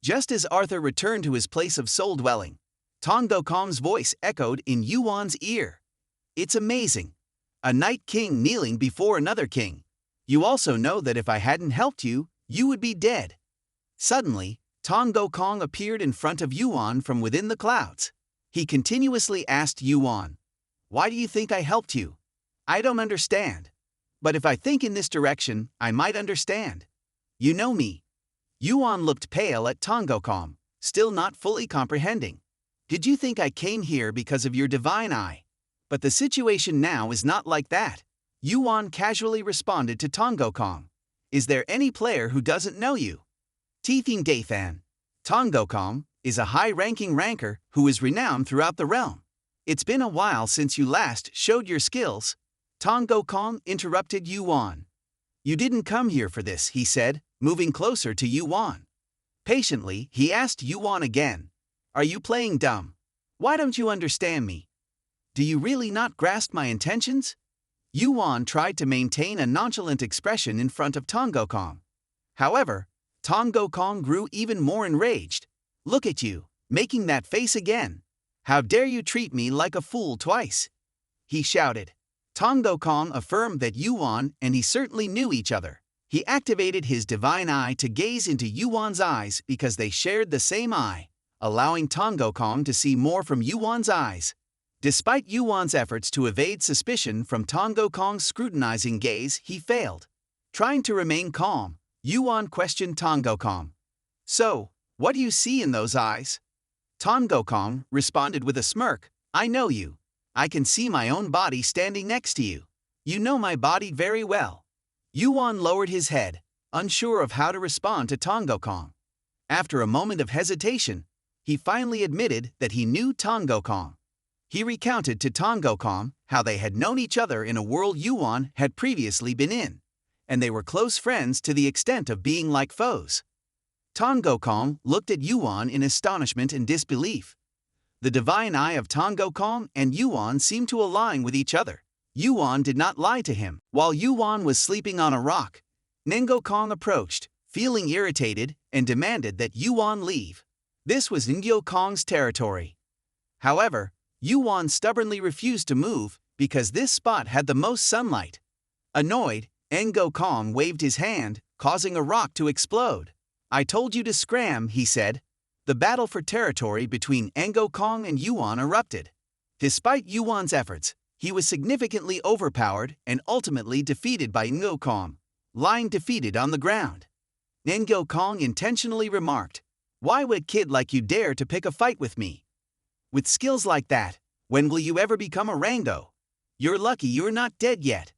Just as Arthur returned to his place of soul dwelling, Tom Gokong's voice echoed in YuWon's ear. "It's amazing. A knight king kneeling before another king. You also know that if I hadn't helped you, you would be dead." Suddenly, Tom Gokong appeared in front of YuWon from within the clouds. He continuously asked YuWon, "Why do you think I helped you? I don't understand. But if I think in this direction, I might understand. You know me." YuWon looked pale at Tom Gokong, still not fully comprehending. "Did you think I came here because of your divine eye? But the situation now is not like that." YuWon casually responded to Tom Gokong. "Is there any player who doesn't know you?" Tithian Dathan, Tom Gokong, is a high-ranking ranker who is renowned throughout the realm. "It's been a while since you last showed your skills." Tom Gokong interrupted YuWon. "You didn't come here for this," he said, moving closer to YuWon. Patiently, he asked YuWon again, "Are you playing dumb? Why don't you understand me? Do you really not grasp my intentions?" YuWon tried to maintain a nonchalant expression in front of Tom Gokong. However, Tom Gokong grew even more enraged. "Look at you, making that face again. How dare you treat me like a fool twice?" he shouted. Tom Gokong affirmed that YuWon and he certainly knew each other. He activated his divine eye to gaze into YuWon's eyes because they shared the same eye, allowing Tango Kong to see more from Yuwon's eyes. Despite Yuwon's efforts to evade suspicion from Tango Kong's scrutinizing gaze, he failed. Trying to remain calm, Yuwon questioned Tango Kong. "So, what do you see in those eyes?" Tango Kong responded with a smirk. "I know you. I can see my own body standing next to you. You know my body very well." Yuwon lowered his head, unsure of how to respond to Tango Kong. After a moment of hesitation, he finally admitted that he knew Tango Kong. He recounted to Tango Kong how they had known each other in a world Yuwon had previously been in, and they were close friends to the extent of being like foes. Tango Kong looked at Yuwon in astonishment and disbelief. The divine eye of Tango Kong and Yuwon seemed to align with each other. Yuwon did not lie to him. While Yuwon was sleeping on a rock, Tango Kong approached, feeling irritated, and demanded that Yuwon leave. This was Tango Kong's territory. However, Yuwon stubbornly refused to move because this spot had the most sunlight. Annoyed, Tango Kong waved his hand, causing a rock to explode. "I told you to scram," he said. The battle for territory between Tango Kong and Yuwon erupted. Despite Yuwon's efforts, he was significantly overpowered and ultimately defeated by Tango Kong, lying defeated on the ground. Tango Kong intentionally remarked, "Why would a kid like you dare to pick a fight with me? With skills like that, when will you ever become a Rango? You're lucky you're not dead yet."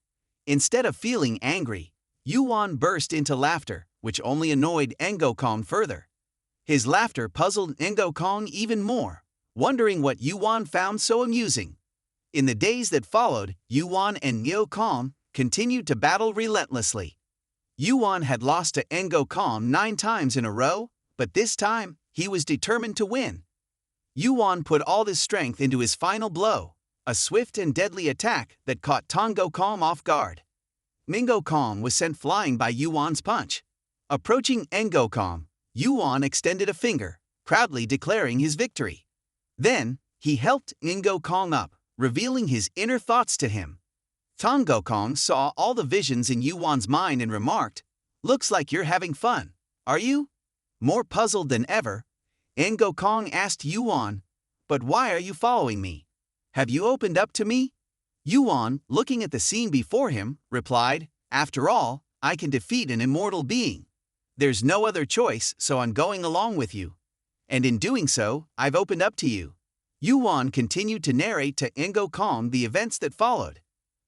Instead of feeling angry, Yuwon burst into laughter, which only annoyed Tango Kong further. His laughter puzzled Tango Kong even more, wondering what Yuwon found so amusing. In the days that followed, Yuwon and Tango Kong continued to battle relentlessly. Yuwon had lost to Tango Kong 9 times in a row, but this time, he was determined to win. Yuwon put all his strength into his final blow, a swift and deadly attack that caught Tango Kong off guard. Tango Kong was sent flying by Yuwon's punch. Approaching Tango Kong, Yuwon extended a finger, proudly declaring his victory. Then, he helped Tango Kong up, revealing his inner thoughts to him. Tango Kong saw all the visions in Yuwon's mind and remarked, "Looks like you're having fun, are you?" More puzzled than ever, Tango Kong asked Yuwon, "But why are you following me? Have you opened up to me?" Yuwon, looking at the scene before him, replied, "After all, I can defeat an immortal being. There's no other choice, so I'm going along with you. And in doing so, I've opened up to you." Yuwon continued to narrate to Tango Kong the events that followed.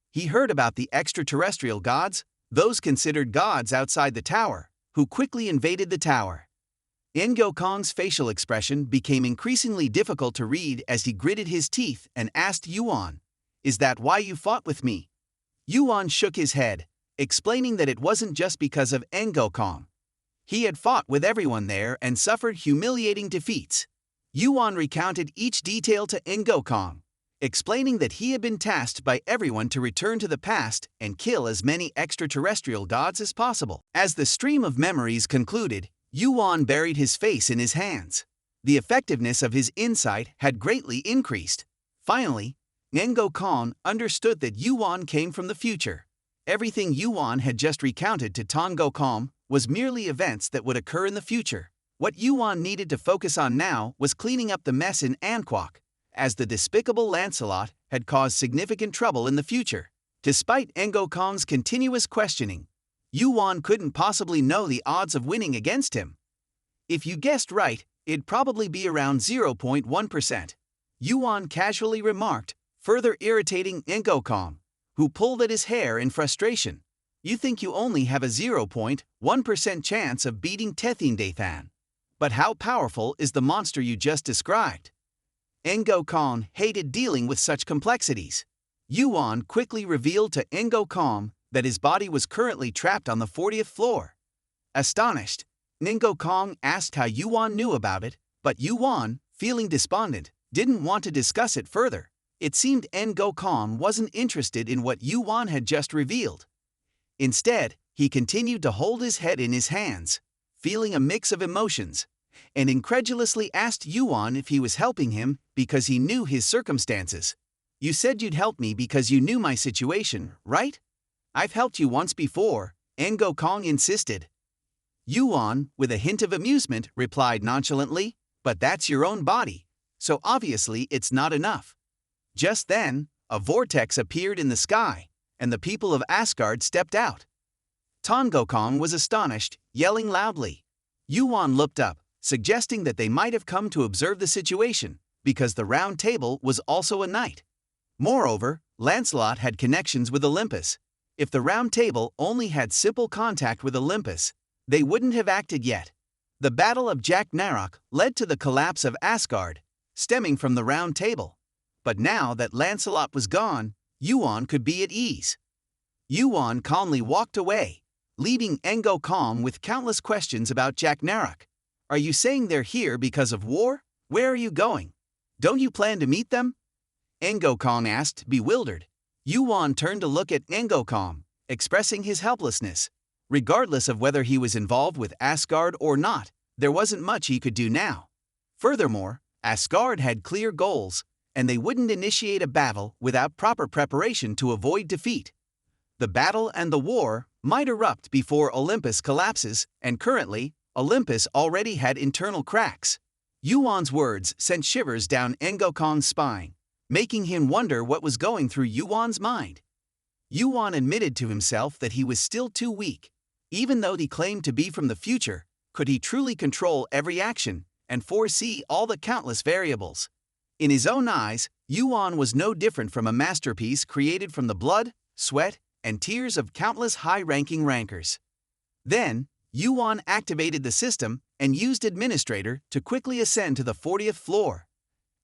He heard about the extraterrestrial gods, those considered gods outside the tower, who quickly invaded the tower. Tango Kong's facial expression became increasingly difficult to read as he gritted his teeth and asked Yuwon, "Is that why you fought with me?" Yuwon shook his head, explaining that it wasn't just because of Tango Kong. He had fought with everyone there and suffered humiliating defeats. Yuwon recounted each detail to Tango Kong, explaining that he had been tasked by everyone to return to the past and kill as many extraterrestrial gods as possible. As the stream of memories concluded, Yuwon buried his face in his hands. The effectiveness of his insight had greatly increased. Finally, Tango Kong understood that Yuwon came from the future. Everything Yuwon had just recounted to Tango Kong was merely events that would occur in the future. What Yuwon needed to focus on now was cleaning up the mess in Anquak, as the despicable Lancelot had caused significant trouble in the future. Despite Tango Kong's continuous questioning, Yuwon couldn't possibly know the odds of winning against him. "If you guessed right, it'd probably be around 0.1%. Yuwon casually remarked, further irritating Tango Kong, who pulled at his hair in frustration. "You think you only have a 0.1% chance of beating Tethindathan. But how powerful is the monster you just described?" Tango Kong hated dealing with such complexities. Yuwon quickly revealed to Tango Kong that his body was currently trapped on the 40th floor. Astonished, Tango Kong asked how Yuwon knew about it, but Yuwon, feeling despondent, didn't want to discuss it further. It seemed Tango Kong wasn't interested in what Yuwon had just revealed. Instead, he continued to hold his head in his hands, feeling a mix of emotions, and incredulously asked Yuwon if he was helping him because he knew his circumstances. "You said you'd help me because you knew my situation, right?" "I've helped you once before," Tango Kong insisted. Yuwon, with a hint of amusement, replied nonchalantly, But that's your own body, so obviously it's not enough. Just then, a vortex appeared in the sky, and the people of Asgard stepped out. Tongokong was astonished, yelling loudly. Yuwon looked up, suggesting that they might have come to observe the situation, because the round table was also a knight. Moreover, Lancelot had connections with Olympus. If the round table only had simple contact with Olympus, they wouldn't have acted yet. The Battle of Jak-Narok led to the collapse of Asgard, stemming from the round table. But now that Lancelot was gone, Yuwon could be at ease. Yuwon calmly walked away, leaving Engo calm with countless questions about Jak-Narok. Are you saying they're here because of war? Where are you going? Don't you plan to meet them? Engokong asked, bewildered. Yuwon turned to look at Engokong, expressing his helplessness. Regardless of whether he was involved with Asgard or not, there wasn't much he could do now. Furthermore, Asgard had clear goals, and they wouldn't initiate a battle without proper preparation to avoid defeat. The battle and the war might erupt before Olympus collapses, and currently, Olympus already had internal cracks. Yuwon's words sent shivers down Engokong's spine, making him wonder what was going through Yuwon's mind. Yuwon admitted to himself that he was still too weak. Even though he claimed to be from the future, could he truly control every action and foresee all the countless variables? In his own eyes, Yuwon was no different from a masterpiece created from the blood, sweat, and tears of countless high-ranking rankers. Then, Yuwon activated the system and used Administrator to quickly ascend to the 40th floor.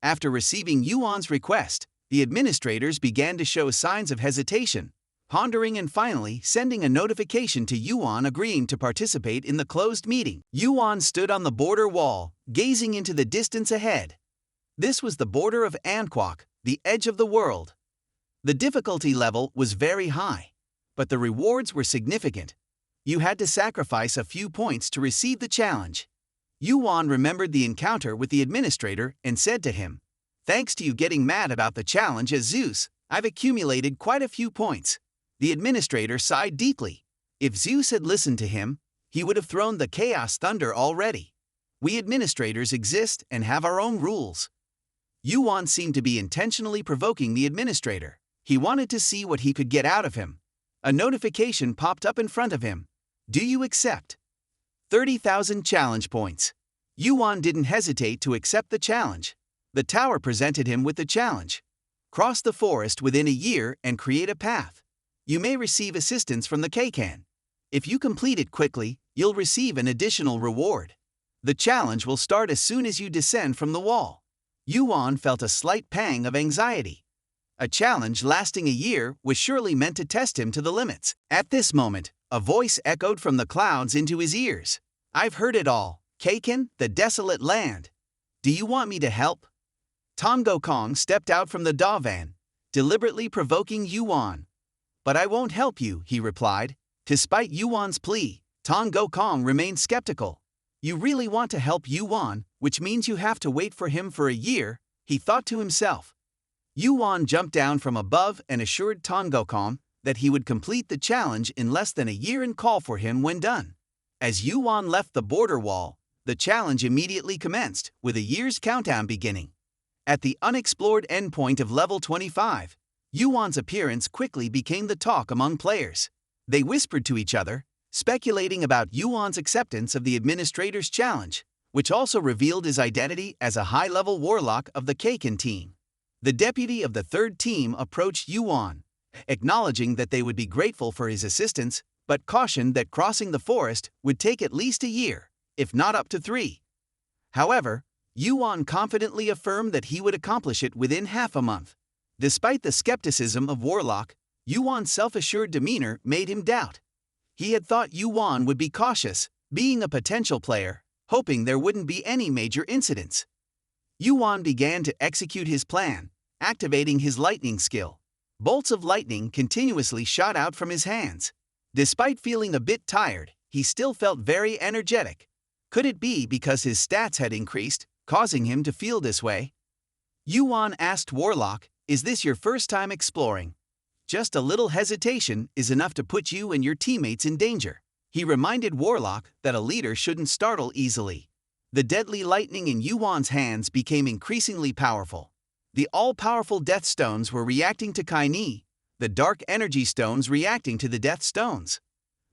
After receiving Yuwon's request, the administrators began to show signs of hesitation, pondering and finally sending a notification to Yuwon agreeing to participate in the closed meeting. Yuwon stood on the border wall, gazing into the distance ahead. This was the border of Anquak, the edge of the world. The difficulty level was very high, but the rewards were significant. You had to sacrifice a few points to receive the challenge. Yuwon remembered the encounter with the administrator and said to him, "Thanks to you getting mad about the challenge as Zeus, I've accumulated quite a few points." The administrator sighed deeply. If Zeus had listened to him, he would have thrown the chaos thunder already. We administrators exist and have our own rules. Yuwon seemed to be intentionally provoking the administrator. He wanted to see what he could get out of him. A notification popped up in front of him. Do you accept? 30,000 challenge points. Yuwon didn't hesitate to accept the challenge. The tower presented him with the challenge. Cross the forest within a year and create a path. You may receive assistance from the Keikan. If you complete it quickly, you'll receive an additional reward. The challenge will start as soon as you descend from the wall. Yuwon felt a slight pang of anxiety. A challenge lasting a year was surely meant to test him to the limits. At this moment, a voice echoed from the clouds into his ears. I've heard it all. Keikan, the desolate land. Do you want me to help? Tongokong stepped out from the Davan, deliberately provoking Yuwon. But I won't help you, he replied. Despite Yuwon's plea, Tongokong remained skeptical. You really want to help Yuwon, which means you have to wait for him for a year, he thought to himself. Yuwon jumped down from above and assured Tongokong that he would complete the challenge in less than a year and call for him when done. As Yuwon left the border wall, the challenge immediately commenced, with a year's countdown beginning. At the unexplored endpoint of level 25, Yuwon's appearance quickly became the talk among players. They whispered to each other, speculating about Yuwon's acceptance of the administrator's challenge, which also revealed his identity as a high-level warlock of the Keikan team. The deputy of the third team approached Yuwon, acknowledging that they would be grateful for his assistance, but cautioned that crossing the forest would take at least a year, if not up to 3. However, Yuwon confidently affirmed that he would accomplish it within half a month. Despite the skepticism of Warlock, Yuwon's self-assured demeanor made him doubt. He had thought Yuwon would be cautious, being a potential player, hoping there wouldn't be any major incidents. Yuwon began to execute his plan, activating his lightning skill. Bolts of lightning continuously shot out from his hands. Despite feeling a bit tired, he still felt very energetic. Could it be because his stats had increased, causing him to feel this way? Yuwon asked Warlock, "Is this your first time exploring? Just a little hesitation is enough to put you and your teammates in danger." He reminded Warlock that a leader shouldn't startle easily. The deadly lightning in Yuwon's hands became increasingly powerful. The all-powerful Death Stones were reacting to Kaini, the Dark Energy Stones reacting to the Death Stones.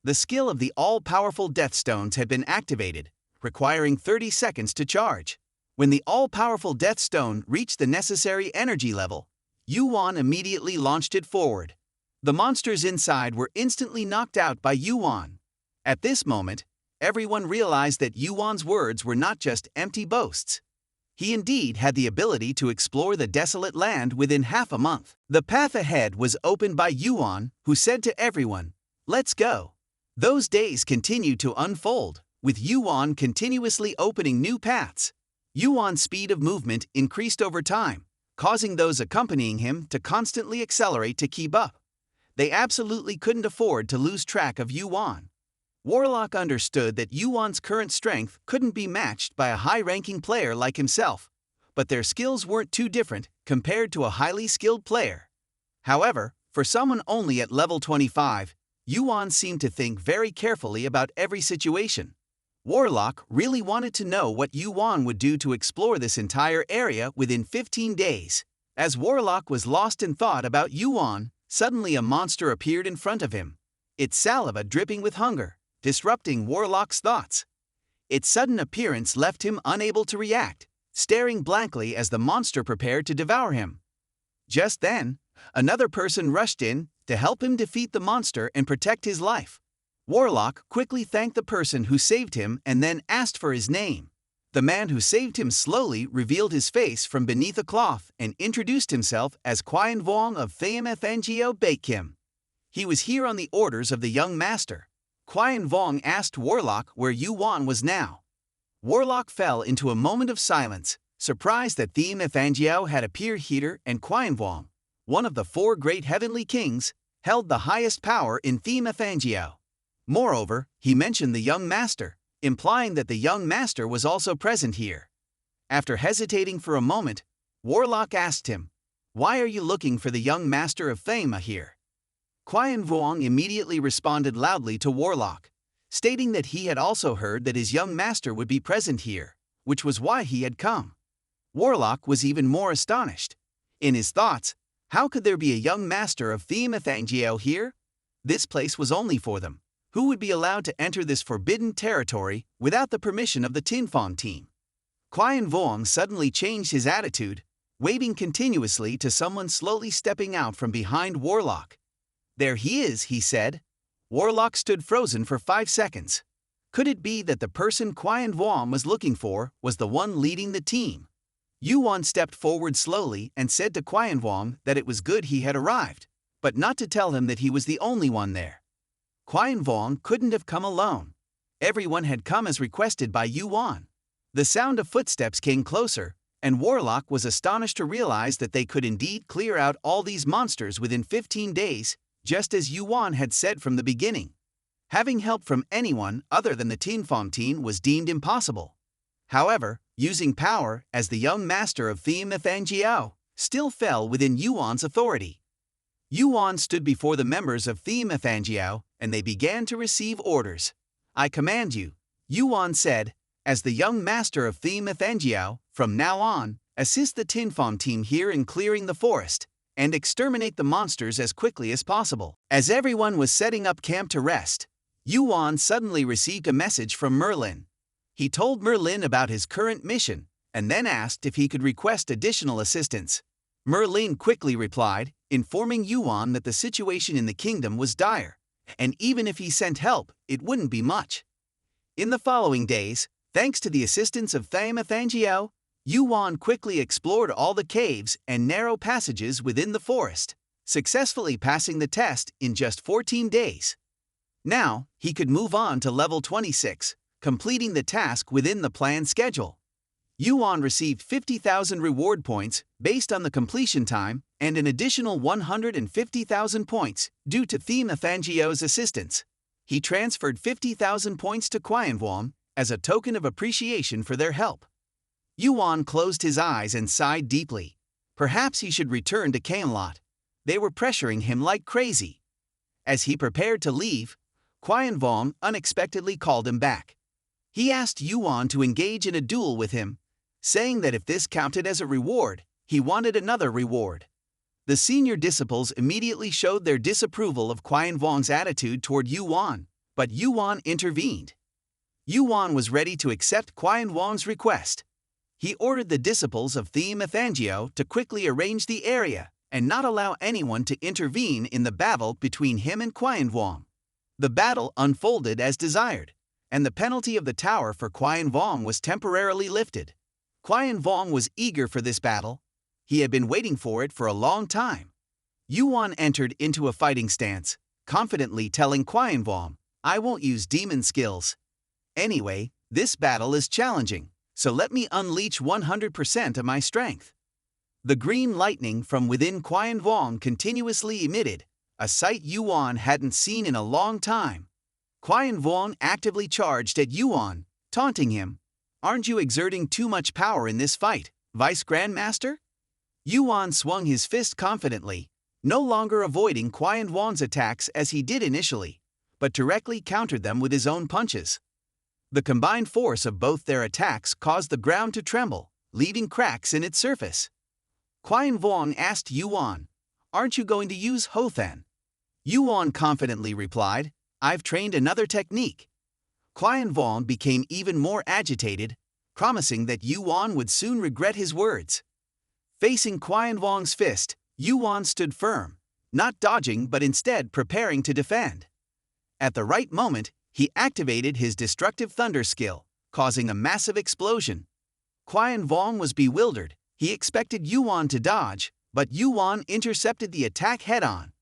The skill of the all-powerful Death Stones had been activated, requiring 30 seconds to charge. When the all-powerful Death Stone reached the necessary energy level, Yuwon immediately launched it forward. The monsters inside were instantly knocked out by Yuwon. At this moment, everyone realized that Yuwon's words were not just empty boasts. He indeed had the ability to explore the desolate land within half a month. The path ahead was opened by Yuwon, who said to everyone, "Let's go." Those days continued to unfold, with Yuwon continuously opening new paths. Yuwon's speed of movement increased over time, causing those accompanying him to constantly accelerate to keep up. They absolutely couldn't afford to lose track of Yuwon. Warlock understood that Yuwon's current strength couldn't be matched by a high-ranking player like himself, but their skills weren't too different compared to a highly skilled player. However, for someone only at level 25, Yuwon seemed to think very carefully about every situation. Warlock really wanted to know what Yuwon would do to explore this entire area within 15 days. As Warlock was lost in thought about Yuwon, suddenly a monster appeared in front of him, its saliva dripping with hunger, disrupting Warlock's thoughts. Its sudden appearance left him unable to react, staring blankly as the monster prepared to devour him. Just then, another person rushed in to help him defeat the monster and protect his life. Warlock quickly thanked the person who saved him and then asked for his name. The man who saved him slowly revealed his face from beneath a cloth and introduced himself as Kim YuWon of Mango Kim. He was here on the orders of the young master. Kim YuWon asked Warlock where Yuwon was now. Warlock fell into a moment of silence, surprised that Mango had appeared here, and Kim YuWon, one of the four great heavenly kings, held the highest power in Mango. Moreover, he mentioned the young master, implying that the young master was also present here. After hesitating for a moment, Warlock asked him, "Why are you looking for the young master of Thema here?" Kim YuWon immediately responded loudly to Warlock, stating that he had also heard that his young master would be present here, which was why he had come. Warlock was even more astonished. In his thoughts, how could there be a young master of Mango here? This place was only for them. Who would be allowed to enter this forbidden territory without the permission of the Tinfong team? Kim YuWon suddenly changed his attitude, waving continuously to someone slowly stepping out from behind Warlock. "There he is," he said. Warlock stood frozen for 5 seconds. Could it be that the person Kim YuWon was looking for was the one leading the team? Yuwon stepped forward slowly and said to Kim YuWon that it was good he had arrived, but not to tell him that he was the only one there. Kim YuWon couldn't have come alone. Everyone had come as requested by Yuwon. The sound of footsteps came closer, and Warlock was astonished to realize that they could indeed clear out all these monsters within 15 days, just as Yuwon had said from the beginning. Having help from anyone other than the Tinfong team was deemed impossible. However, using power as the young master of Mango still fell within Yuwon's authority. Yuwon stood before the members of Mango, and they began to receive orders. "I command you," Yuwon said, "as the young master of Mango, from now on, assist the Tinfong team here in clearing the forest, and exterminate the monsters as quickly as possible." As everyone was setting up camp to rest, Yuwon suddenly received a message from Merlin. He told Merlin about his current mission, and then asked if he could request additional assistance. Merlin quickly replied, informing Yuwon that the situation in the kingdom was dire, and even if he sent help, it wouldn't be much. In the following days, thanks to the assistance of Mango, Yuwon quickly explored all the caves and narrow passages within the forest, successfully passing the test in just 14 days. Now, he could move on to level 26, completing the task within the planned schedule. Yuwon received 50,000 reward points based on the completion time and an additional 150,000 points due to Mango's assistance. He transferred 50,000 points to Kim YuWon as a token of appreciation for their help. Yuwon closed his eyes and sighed deeply. Perhaps he should return to Camelot. They were pressuring him like crazy. As he prepared to leave, Kim YuWon unexpectedly called him back. He asked YuWon to engage in a duel with him, saying that if this counted as a reward, he wanted another reward. The senior disciples immediately showed their disapproval of YuWon's attitude toward YuWon, but YuWon intervened. YuWon was ready to accept YuWon's request. He ordered the disciples of Theme Athangio to quickly arrange the area and not allow anyone to intervene in the battle between him and YuWon. The battle unfolded as desired, and the penalty of the tower for YuWon was temporarily lifted. YuWon was eager for this battle. He had been waiting for it for a long time. YuWon entered into a fighting stance, confidently telling YuWon, "I won't use demon skills. Anyway, this battle is challenging, so let me unleash 100% of my strength." The green lightning from within YuWon continuously emitted, a sight YuWon hadn't seen in a long time. YuWon actively charged at YuWon, taunting him, "Aren't you exerting too much power in this fight, Vice Grandmaster?" YuWon swung his fist confidently, no longer avoiding YuWon's attacks as he did initially, but directly countered them with his own punches. The combined force of both their attacks caused the ground to tremble, leaving cracks in its surface. YuWon asked YuWon, "Aren't you going to use Hothan?" YuWon confidently replied, "I've trained another technique." YuWon became even more agitated, promising that YuWon would soon regret his words. Facing YuWon's fist, YuWon stood firm, not dodging but instead preparing to defend. At the right moment, he activated his destructive thunder skill, causing a massive explosion. YuWon was bewildered. He expected YuWon to dodge, but YuWon intercepted the attack head-on.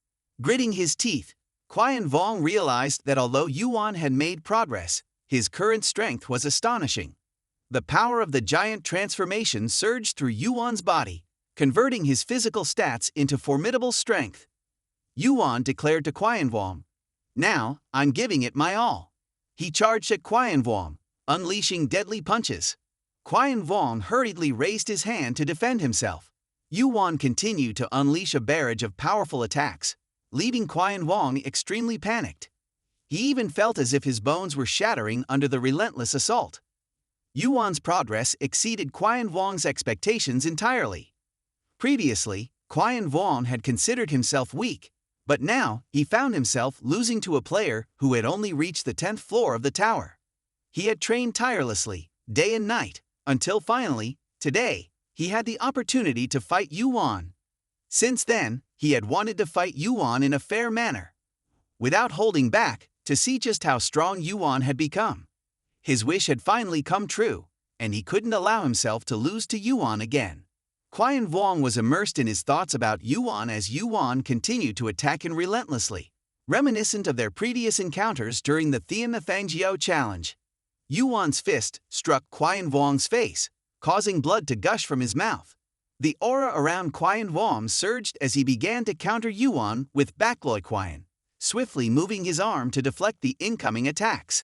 Gritting his teeth, YuWon realized that although YuWon had made progress, his current strength was astonishing. The power of the giant transformation surged through YuWon's body, converting his physical stats into formidable strength. YuWon declared to YuWon, "Now, I'm giving it my all." He charged at YuWon, unleashing deadly punches. YuWon hurriedly raised his hand to defend himself. YuWon continued to unleash a barrage of powerful attacks, leaving YuWon extremely panicked. He even felt as if his bones were shattering under the relentless assault. YuWon's progress exceeded YuWon's expectations entirely. Previously, YuWon had considered himself weak, but now he found himself losing to a player who had only reached the 10th floor of the tower. He had trained tirelessly, day and night, until finally, today, he had the opportunity to fight YuWon. Since then, he had wanted to fight YuWon in a fair manner, without holding back, to see just how strong YuWon had become. His wish had finally come true, and he couldn't allow himself to lose to YuWon again. YuWon was immersed in his thoughts about YuWon as YuWon continued to attack him relentlessly, reminiscent of their previous encounters during the Theme Athangio challenge. YuWon's fist struck YuWon's face, causing blood to gush from his mouth. The aura around YuWon surged as he began to counter YuWon with Backloy Kwon, swiftly moving his arm to deflect the incoming attacks.